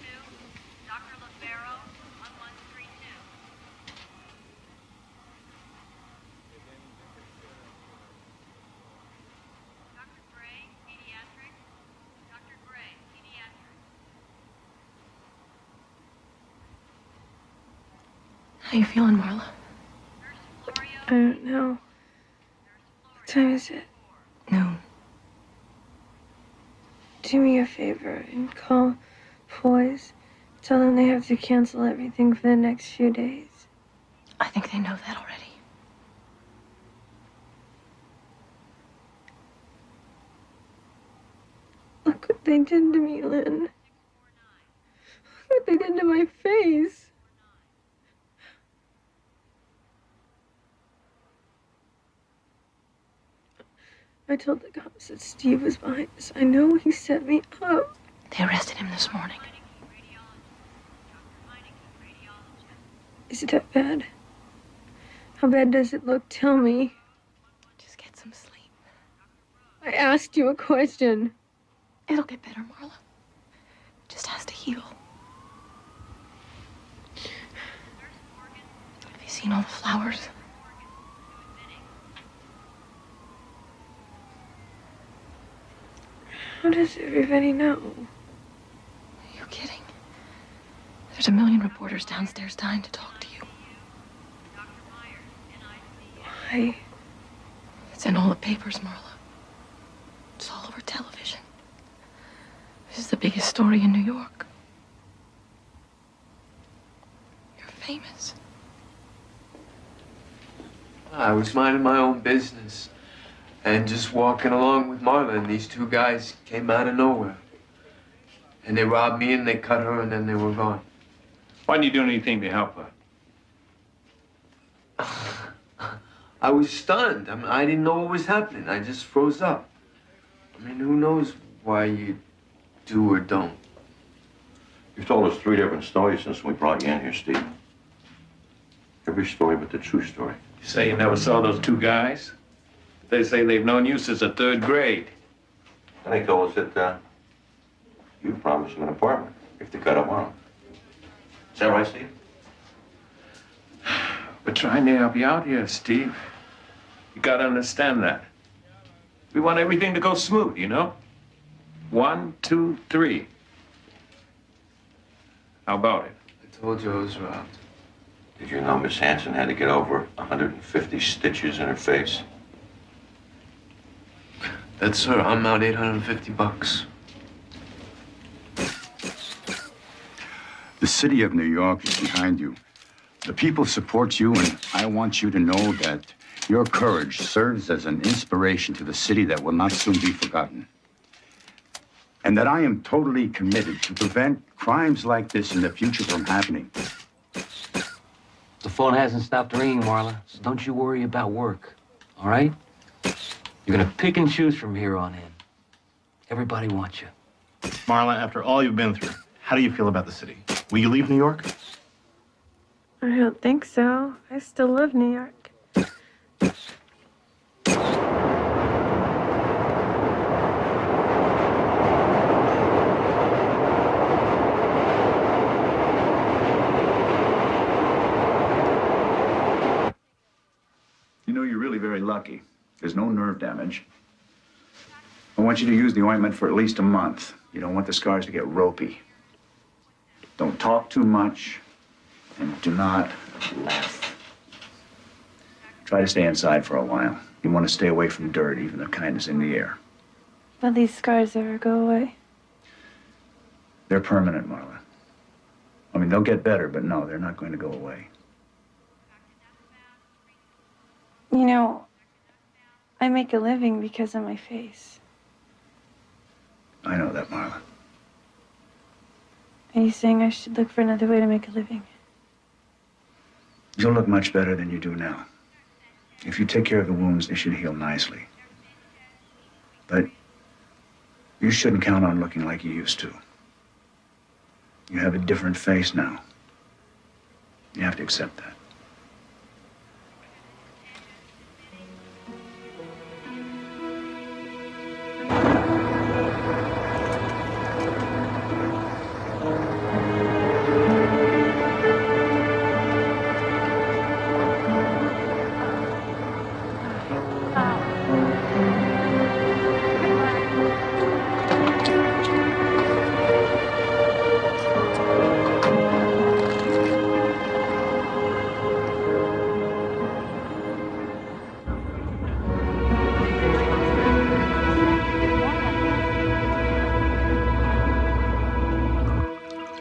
Dr. Lefaro, 1132. Dr. Gray, pediatric. Dr. Gray, pediatric. How you feeling, Marla? I don't know. What time is it? No. Do me a favor and call Poise. Tell them they have to cancel everything for the next few days. I think they know that already. Look what they did to me, Lynn. Look what they did to my face. I told the cops that Steve was behind this. I know he set me up. They arrested him this morning. Is it that bad? How bad does it look? Tell me. Just get some sleep. I asked you a question. It'll get better, Marla. It just has to heal. Have you seen all the flowers? How does everybody know? Are you kidding? There's a million reporters downstairs dying to talk to you. Why? It's in all the papers, Marla. It's all over television. This is the biggest story in New York. You're famous. I was minding my own business and just walking along with Marla, and these two guys came out of nowhere. And they robbed me, and they cut her, and then they were gone. Why didn't you do anything to help her? I was stunned. I mean, I didn't know what was happening. I just froze up. I mean, who knows why you do or don't? You've told us 3 different stories since we brought you in here, Steve. Every story but the true story. You say you never saw those 2 guys? They say they've known you since the 3rd grade. And they told us that you promised them an apartment if they cut them off. Is that right, Steve? We're trying to help you out here, Steve. You gotta understand that. We want everything to go smooth, you know? 1, 2, 3. How about it? I told you I was robbed. Did you know Miss Hanson had to get over 150 stitches in her face? That's her. I'm out $850. The city of New York is behind you. The people support you, and I want you to know that your courage serves as an inspiration to the city that will not soon be forgotten. And that I am totally committed to prevent crimes like this in the future from happening. The phone hasn't stopped ringing, Marla, so don't you worry about work, all right? You're gonna pick and choose from here on in. Everybody wants you. Marla, after all you've been through, how do you feel about the city? Will you leave New York? I don't think so. I still love New York. You know, you're really very lucky. There's no nerve damage. I want you to use the ointment for at least a month. You don't want the scars to get ropey. Don't talk too much, and do not laugh. Try to stay inside for a while. You want to stay away from dirt, even the kind that's in the air. Will these scars ever go away? They're permanent, Marla. I mean, they'll get better, but no, they're not going to go away. You know, I make a living because of my face. I know that, Marla. Are you saying I should look for another way to make a living? You'll look much better than you do now. If you take care of the wounds, they should heal nicely. But you shouldn't count on looking like you used to. You have a different face now. You have to accept that.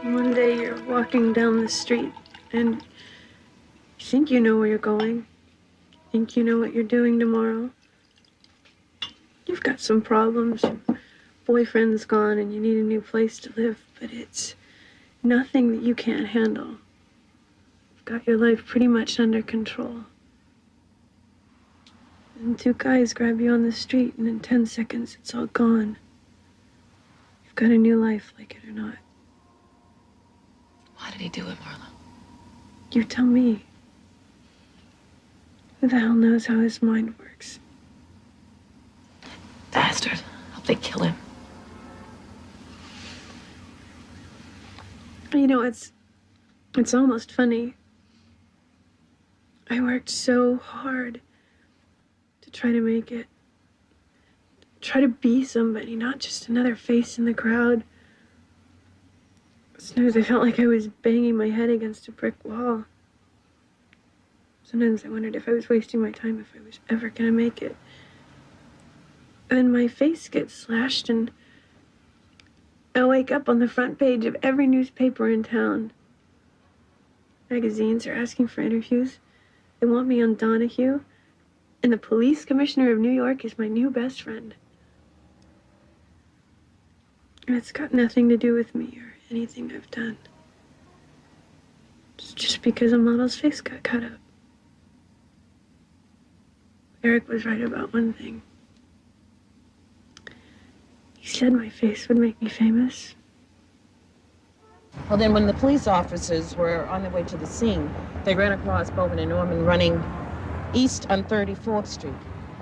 One day you're walking down the street and you think you know where you're going. You think you know what you're doing tomorrow. You've got some problems. You boyfriend's gone and you need a new place to live, but it's nothing that you can't handle. You've got your life pretty much under control. And two guys grab you on the street, and in 10 seconds, it's all gone. You've got a new life, like it or not. Why did he do it, Marla? You tell me. Who the hell knows how his mind works? Bastard. Hope they kill him. You know, it's almost funny. I worked so hard to try to make it. Try to be somebody, not just another face in the crowd. Sometimes I felt like I was banging my head against a brick wall. Sometimes I wondered if I was wasting my time, if I was ever gonna make it. And my face gets slashed, and I wake up on the front page of every newspaper in town. Magazines are asking for interviews. They want me on Donahue. And the police commissioner of New York is my new best friend. And it's got nothing to do with me or anything I've done. It's just because a model's face got cut up. Eric was right about one thing. He said my face would make me famous. Well, then when the police officers were on their way to the scene, they ran across Bowman and Norman running east on 34th Street.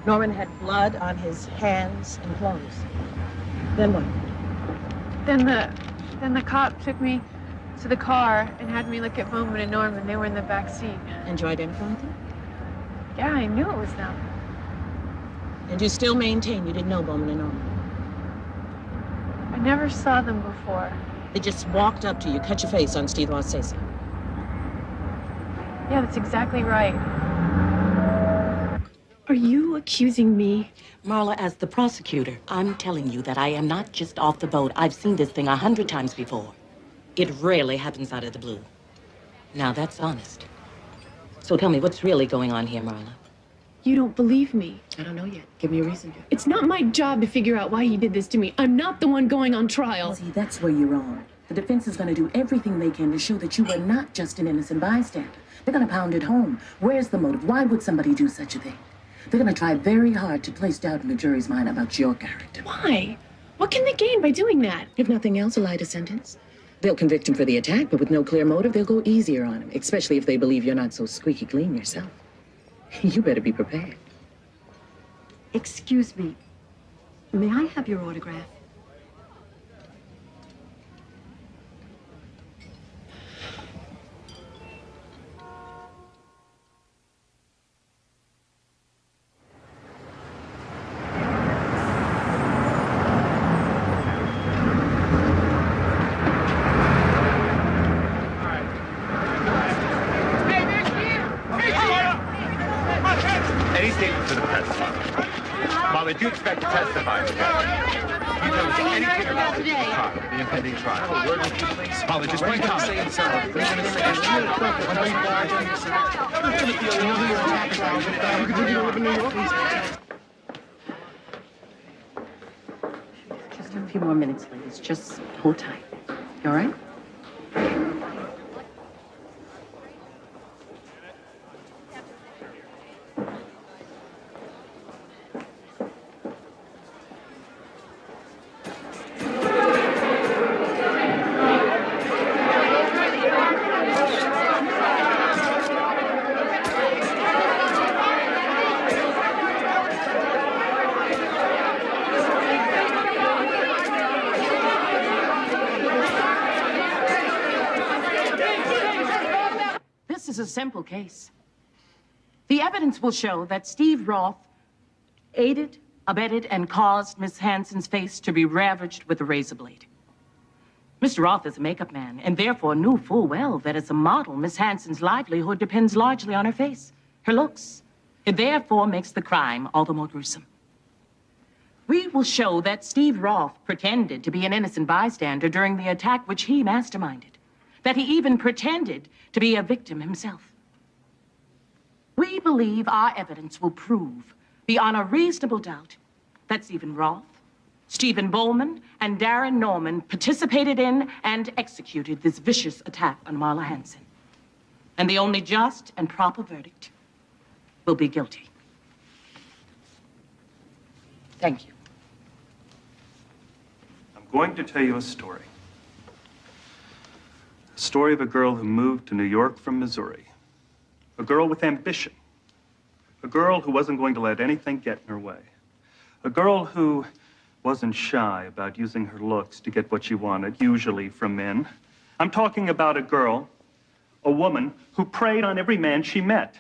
Norman had blood on his hands and clothes. Then what? Then the cop took me to the car and had me look at Bowman and Norman. They were in the back seat. And you identified them? Yeah, I knew it was them. And you still maintain you didn't know Bowman and Norman? I never saw them before. They just walked up to you, cut your face on Steve Ross say-so. Yeah, that's exactly right. Are you accusing me? Marla, as the prosecutor, I'm telling you that I am not just off the boat. I've seen this thing 100 times before. It rarely happens out of the blue. Now, that's honest. So tell me, what's really going on here, Marla? You don't believe me. I don't know yet. Give me a reason to. It's not my job to figure out why he did this to me. I'm not the one going on trial. See, that's where you're wrong. The defense is going to do everything they can to show that you were not just an innocent bystander. They're going to pound it home. Where's the motive? Why would somebody do such a thing? They're going to try very hard to place doubt in the jury's mind about your character. Why? What can they gain by doing that? If nothing else, a lighter sentence. They'll convict him for the attack, but with no clear motive, they'll go easier on him, especially if they believe you're not so squeaky clean yourself. You better be prepared. Excuse me. May I have your autograph? Any statement to the press, Marla, do you expect to testify? You tell us anything about the trial, the impending trial. Marla, just one comment. Say it, sir. 3 minutes. Just a few more minutes, ladies. Just hold tight. You all right? This is a simple case. The evidence will show that Steve Roth aided, abetted, and caused Miss Hanson's face to be ravaged with a razor blade. Mr. Roth is a makeup man, and therefore knew full well that as a model, Miss Hanson's livelihood depends largely on her face, her looks. It therefore makes the crime all the more gruesome. We will show that Steve Roth pretended to be an innocent bystander during the attack which he masterminded, that he even pretended to be a victim himself. We believe our evidence will prove, beyond a reasonable doubt, that Stephen Roth Stephen Bowman and Darren Norman participated in and executed this vicious attack on Marla Hanson. And the only just and proper verdict will be guilty. Thank you. I'm going to tell you a story. A story of a girl who moved to New York from Missouri. A girl with ambition. A girl who wasn't going to let anything get in her way. A girl who wasn't shy about using her looks to get what she wanted, usually from men. I'm talking about a girl, a woman, who preyed on every man she met.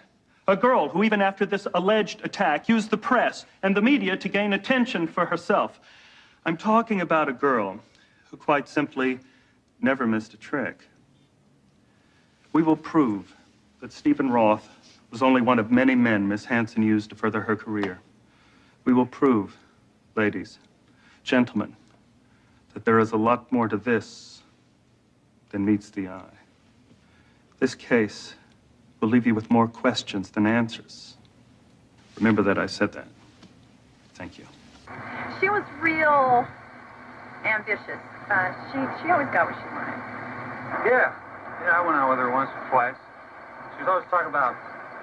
A girl who, even after this alleged attack, used the press and the media to gain attention for herself. I'm talking about a girl who quite simply never missed a trick. We will prove that Stephen Roth was only one of many men Miss Hanson used to further her career. We will prove, ladies, gentlemen, that there is a lot more to this than meets the eye. This case will leave you with more questions than answers. Remember that I said that. Thank you. She was real ambitious. She always got what she wanted. Yeah, I went out with her once or twice. She was always talking about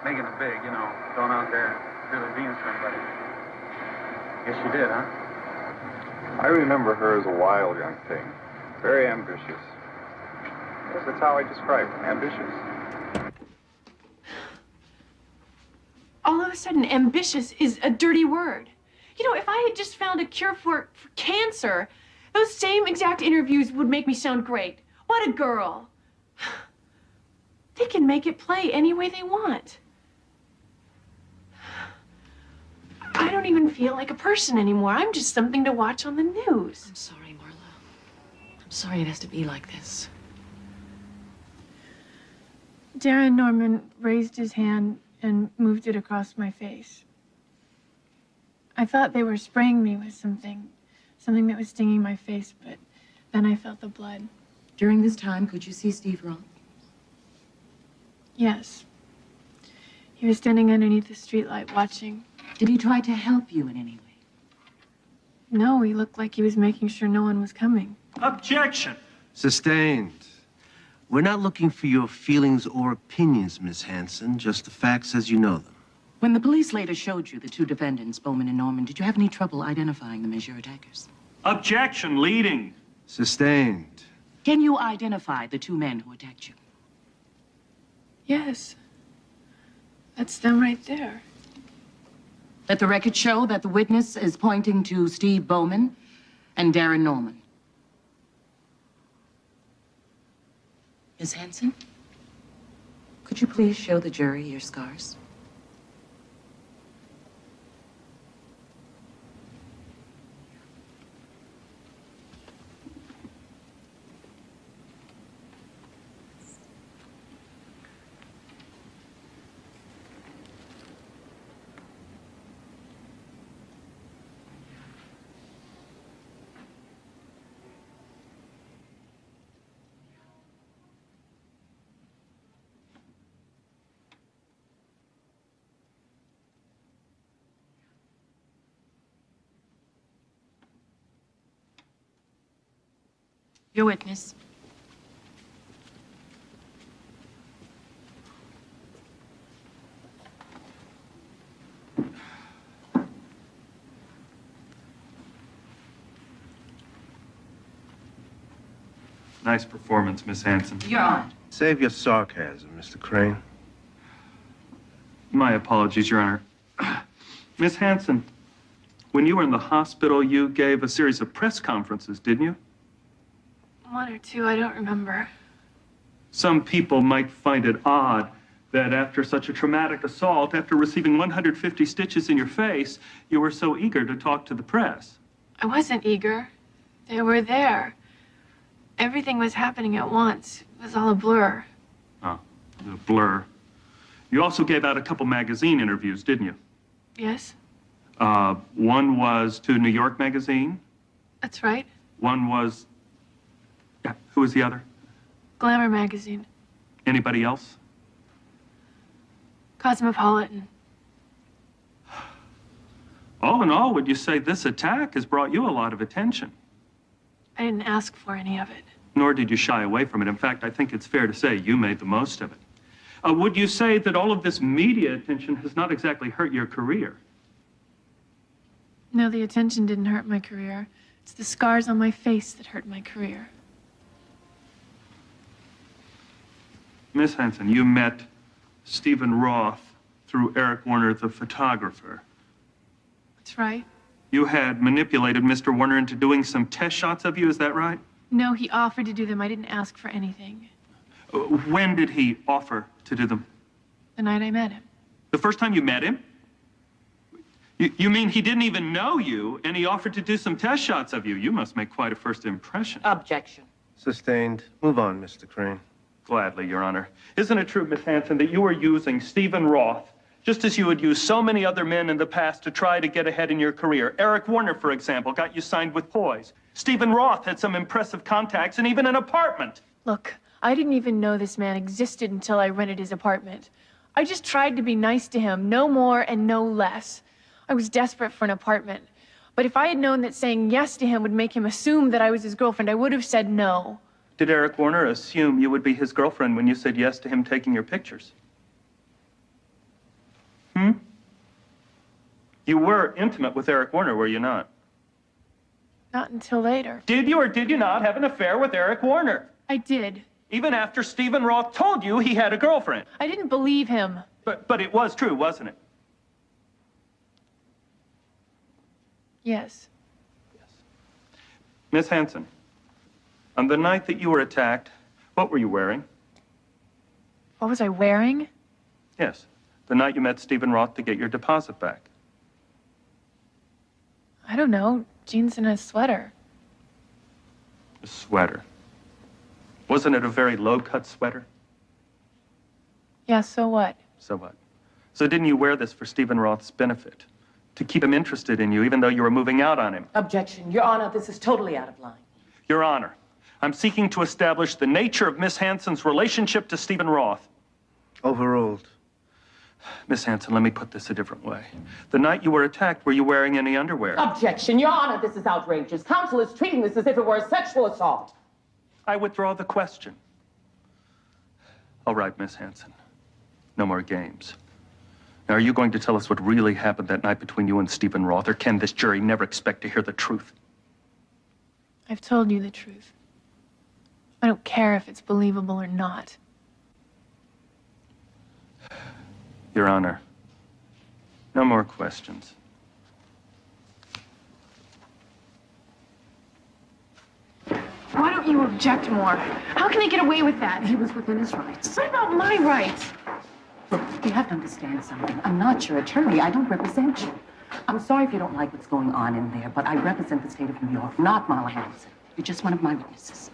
making it big, you know, going out there and really being somebody. Guess she did, huh? I remember her as a wild young thing, very ambitious. Yes, that's how I describe her, ambitious. All of a sudden, ambitious is a dirty word. You know, if I had just found a cure for cancer, those same exact interviews would make me sound great. What a girl. They can make it play any way they want. I don't even feel like a person anymore. I'm just something to watch on the news. I'm sorry, Marla. I'm sorry it has to be like this. Darren Norman raised his hand and moved it across my face. I thought they were spraying me with something that was stinging my face, but then I felt the blood. During this time, could you see Steve Roth? Yes. He was standing underneath the streetlight watching. Did he try to help you in any way? No, he looked like he was making sure no one was coming. Objection! Sustained. We're not looking for your feelings or opinions, Miss Hanson, just the facts as you know them. When the police later showed you the two defendants, Bowman and Norman, did you have any trouble identifying them as your attackers? Objection, leading. Sustained. Can you identify the two men who attacked you? Yes. That's them right there. Let the record show that the witness is pointing to Steve Bowman and Darren Norman. Miss Hanson, could you please show the jury your scars? Your witness. Nice performance, Miss Hanson. You're on. Save your sarcasm, Mr. Crane. My apologies, Your Honor. Miss Hanson, when you were in the hospital, you gave a series of press conferences, didn't you? One or two, I don't remember. Some people might find it odd that after such a traumatic assault, after receiving 150 stitches in your face, you were so eager to talk to the press. I wasn't eager. They were there. Everything was happening at once. It was all a blur. Oh, a blur. You also gave out a couple magazine interviews, didn't you? Yes, One was to New York Magazine. that's right. One was... Yeah, who was the other? Glamour magazine. Anybody else? Cosmopolitan. All in all, would you say this attack has brought you a lot of attention? I didn't ask for any of it. Nor did you shy away from it. In fact, I think it's fair to say you made the most of it. Would you say that all of this media attention has not exactly hurt your career? No, the attention didn't hurt my career. It's the scars on my face that hurt my career. Miss Hanson, you met Stephen Roth through Eric Warner, the photographer. That's right. You had manipulated Mr. Warner into doing some test shots of you, is that right? No, he offered to do them. I didn't ask for anything. When did he offer to do them? The night I met him. The first time you met him? You mean he didn't even know you, and he offered to do some test shots of you? You must make quite a first impression. Objection. Sustained. Move on, Mr. Crane. Gladly, Your Honor. Isn't it true, Miss Hanson, that you were using Stephen Roth, just as you had used so many other men in the past to try to get ahead in your career? Eric Warner, for example, got you signed with Poise. Stephen Roth had some impressive contacts and even an apartment. Look, I didn't even know this man existed until I rented his apartment. I just tried to be nice to him, no more and no less. I was desperate for an apartment. But if I had known that saying yes to him would make him assume that I was his girlfriend, I would have said no. Did Eric Warner assume you would be his girlfriend when you said yes to him taking your pictures? You were intimate with Eric Warner, were you not? Not until later. Did you or did you not have an affair with Eric Warner? I did. Even after Stephen Roth told you he had a girlfriend? I didn't believe him. But it was true, wasn't it? Yes. Miss Hanson, on the night that you were attacked, what were you wearing? What was I wearing? Yes, the night you met Stephen Roth to get your deposit back. I don't know. Jeans and a sweater. A sweater. Wasn't it a very low-cut sweater? Yeah, so what? So what? So didn't you wear this for Stephen Roth's benefit? To keep him interested in you, even though you were moving out on him? Objection. Your Honor, this is totally out of line. Your Honor, I'm seeking to establish the nature of Miss Hanson's relationship to Stephen Roth. Overruled. Miss Hanson, let me put this a different way. The night you were attacked, were you wearing any underwear? Objection. Your Honor, this is outrageous. Counsel is treating this as if it were a sexual assault. I withdraw the question. All right, Miss Hanson. No more games. Now, are you going to tell us what really happened that night between you and Stephen Roth, or can this jury never expect to hear the truth? I've told you the truth. I don't care if it's believable or not. Your Honor, no more questions. Why don't you object more? How can he get away with that? He was within his rights. What about my rights? Look, you have to understand something. I'm not your attorney. I don't represent you. I'm sorry if you don't like what's going on in there, but I represent the state of New York, not Marla Hanson. You're just one of my witnesses.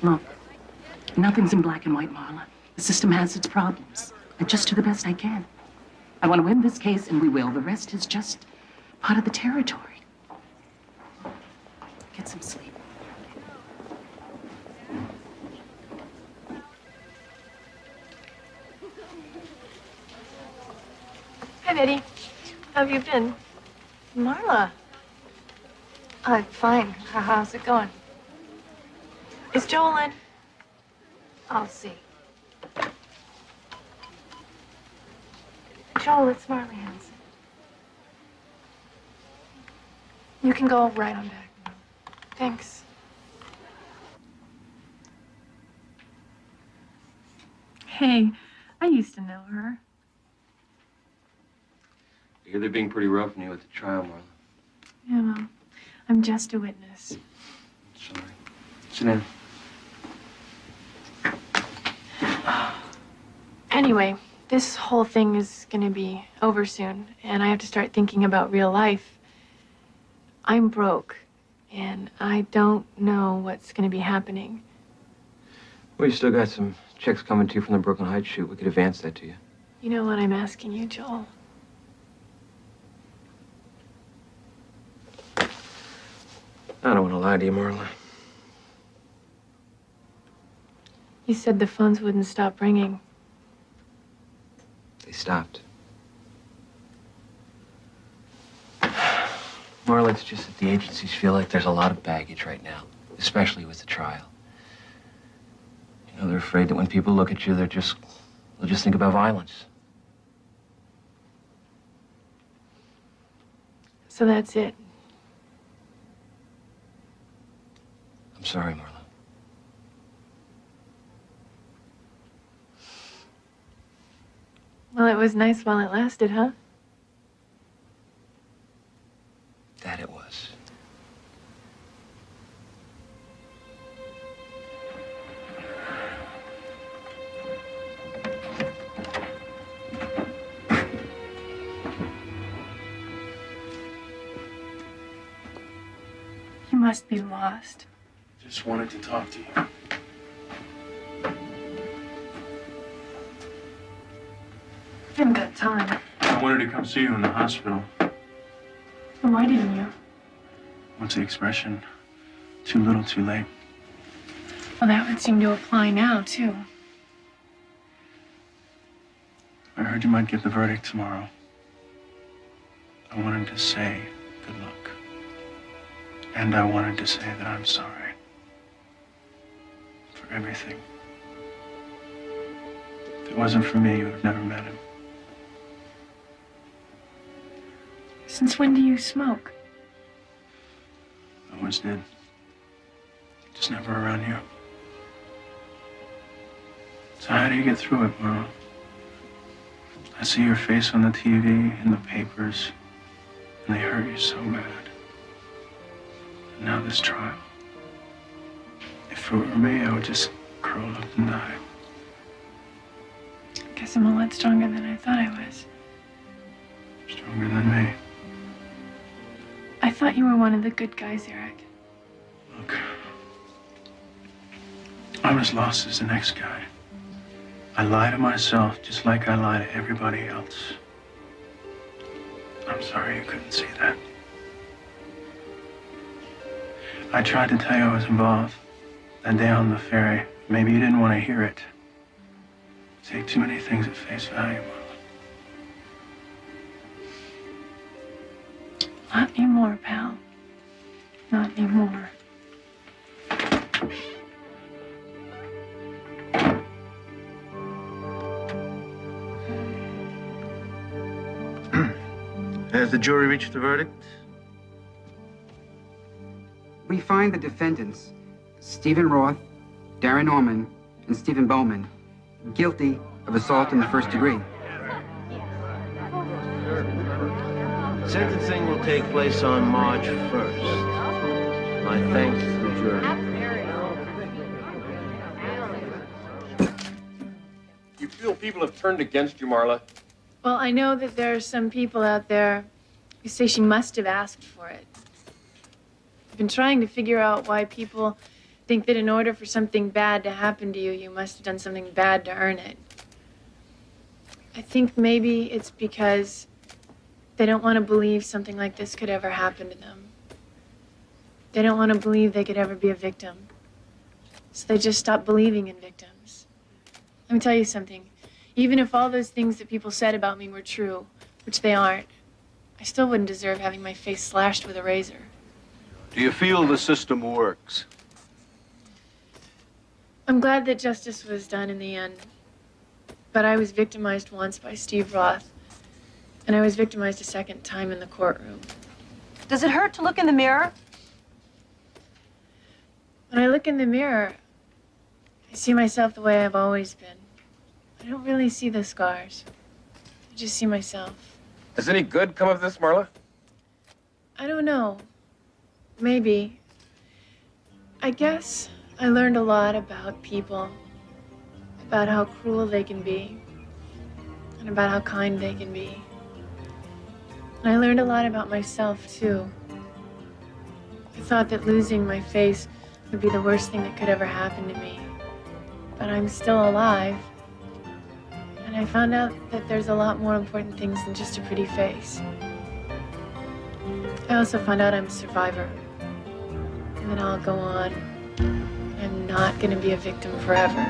Look, nothing's in black and white, Marla. The system has its problems. I just do the best I can. I want to win this case, and we will. The rest is just part of the territory. Get some sleep. Hi, Betty. How have you been? Marla. Fine. How's it going? Is Joel in? I'll see. Joel, it's Marla Hanson. You can go right on back. Thanks. Hey, I used to know her. I hear they're being pretty rough on you at the trial, Marla. Yeah, well, I'm just a witness. Sorry. Sit down. Anyway, this whole thing is gonna be over soon, and I have to start thinking about real life. I'm broke, and I don't know what's gonna be happening. Well, you still got some checks coming to you from the Brooklyn Heights shoot. We could advance that to you. You know what I'm asking you, Joel? I don't want to lie to you, Marla. You said the phones wouldn't stop ringing. They stopped. Marla, it's just that the agencies feel like there's a lot of baggage right now, especially with the trial. You know, they're afraid that when people look at you, they'll just think about violence. So that's it. I'm sorry, Marla. Well, it was nice while it lasted, huh? That it was. You must be lost. Just wanted to talk to you. I haven't got time. I wanted to come see you in the hospital. Well, why didn't you? What's the expression? Too little, too late. Well, that would seem to apply now, too. I heard you might give the verdict tomorrow. I wanted to say good luck. And I wanted to say that I'm sorry. For everything. If it wasn't for me, you would have never met him. Since when do you smoke? I always did. Just never around you. So how do you get through it, Marla? I see your face on the TV, in the papers, and they hurt you so bad. And now this trial. If it were me, I would just curl up and die. I guess I'm a lot stronger than I thought I was. Stronger than me. I thought you were one of the good guys, Eric. Look. I'm as lost as the next guy. I lie to myself just like I lie to everybody else. I'm sorry you couldn't see that. I tried to tell you I was involved that day on the ferry. Maybe you didn't want to hear it. Take too many things at face value, Marla. Not anymore, pal. Not anymore. Has the jury reached a verdict? We find the defendants, Stephen Roth, Darren Norman, and Stephen Bowman, guilty of assault in the first degree. Sentencing will take place on March 1st. My thanks to the jury. You feel people have turned against you, Marla? Well, I know that there are some people out there who say she must have asked for it. I've been trying to figure out why people think that in order for something bad to happen to you, you must have done something bad to earn it. I think maybe it's because they don't want to believe something like this could ever happen to them. They don't want to believe they could ever be a victim. So they just stop believing in victims. Let me tell you something. Even if all those things that people said about me were true, which they aren't, I still wouldn't deserve having my face slashed with a razor. Do you feel the system works? I'm glad that justice was done in the end. But I was victimized once by Steve Roth, and I was victimized a second time in the courtroom. Does it hurt to look in the mirror? When I look in the mirror, I see myself the way I've always been. I don't really see the scars. I just see myself. Has any good come of this, Marla? I don't know. Maybe. I guess I learned a lot about people, about how cruel they can be, and about how kind they can be. And I learned a lot about myself, too. I thought that losing my face would be the worst thing that could ever happen to me. But I'm still alive. And I found out that there's a lot more important things than just a pretty face. I also found out I'm a survivor. And that I'll go on. I'm not going to be a victim forever.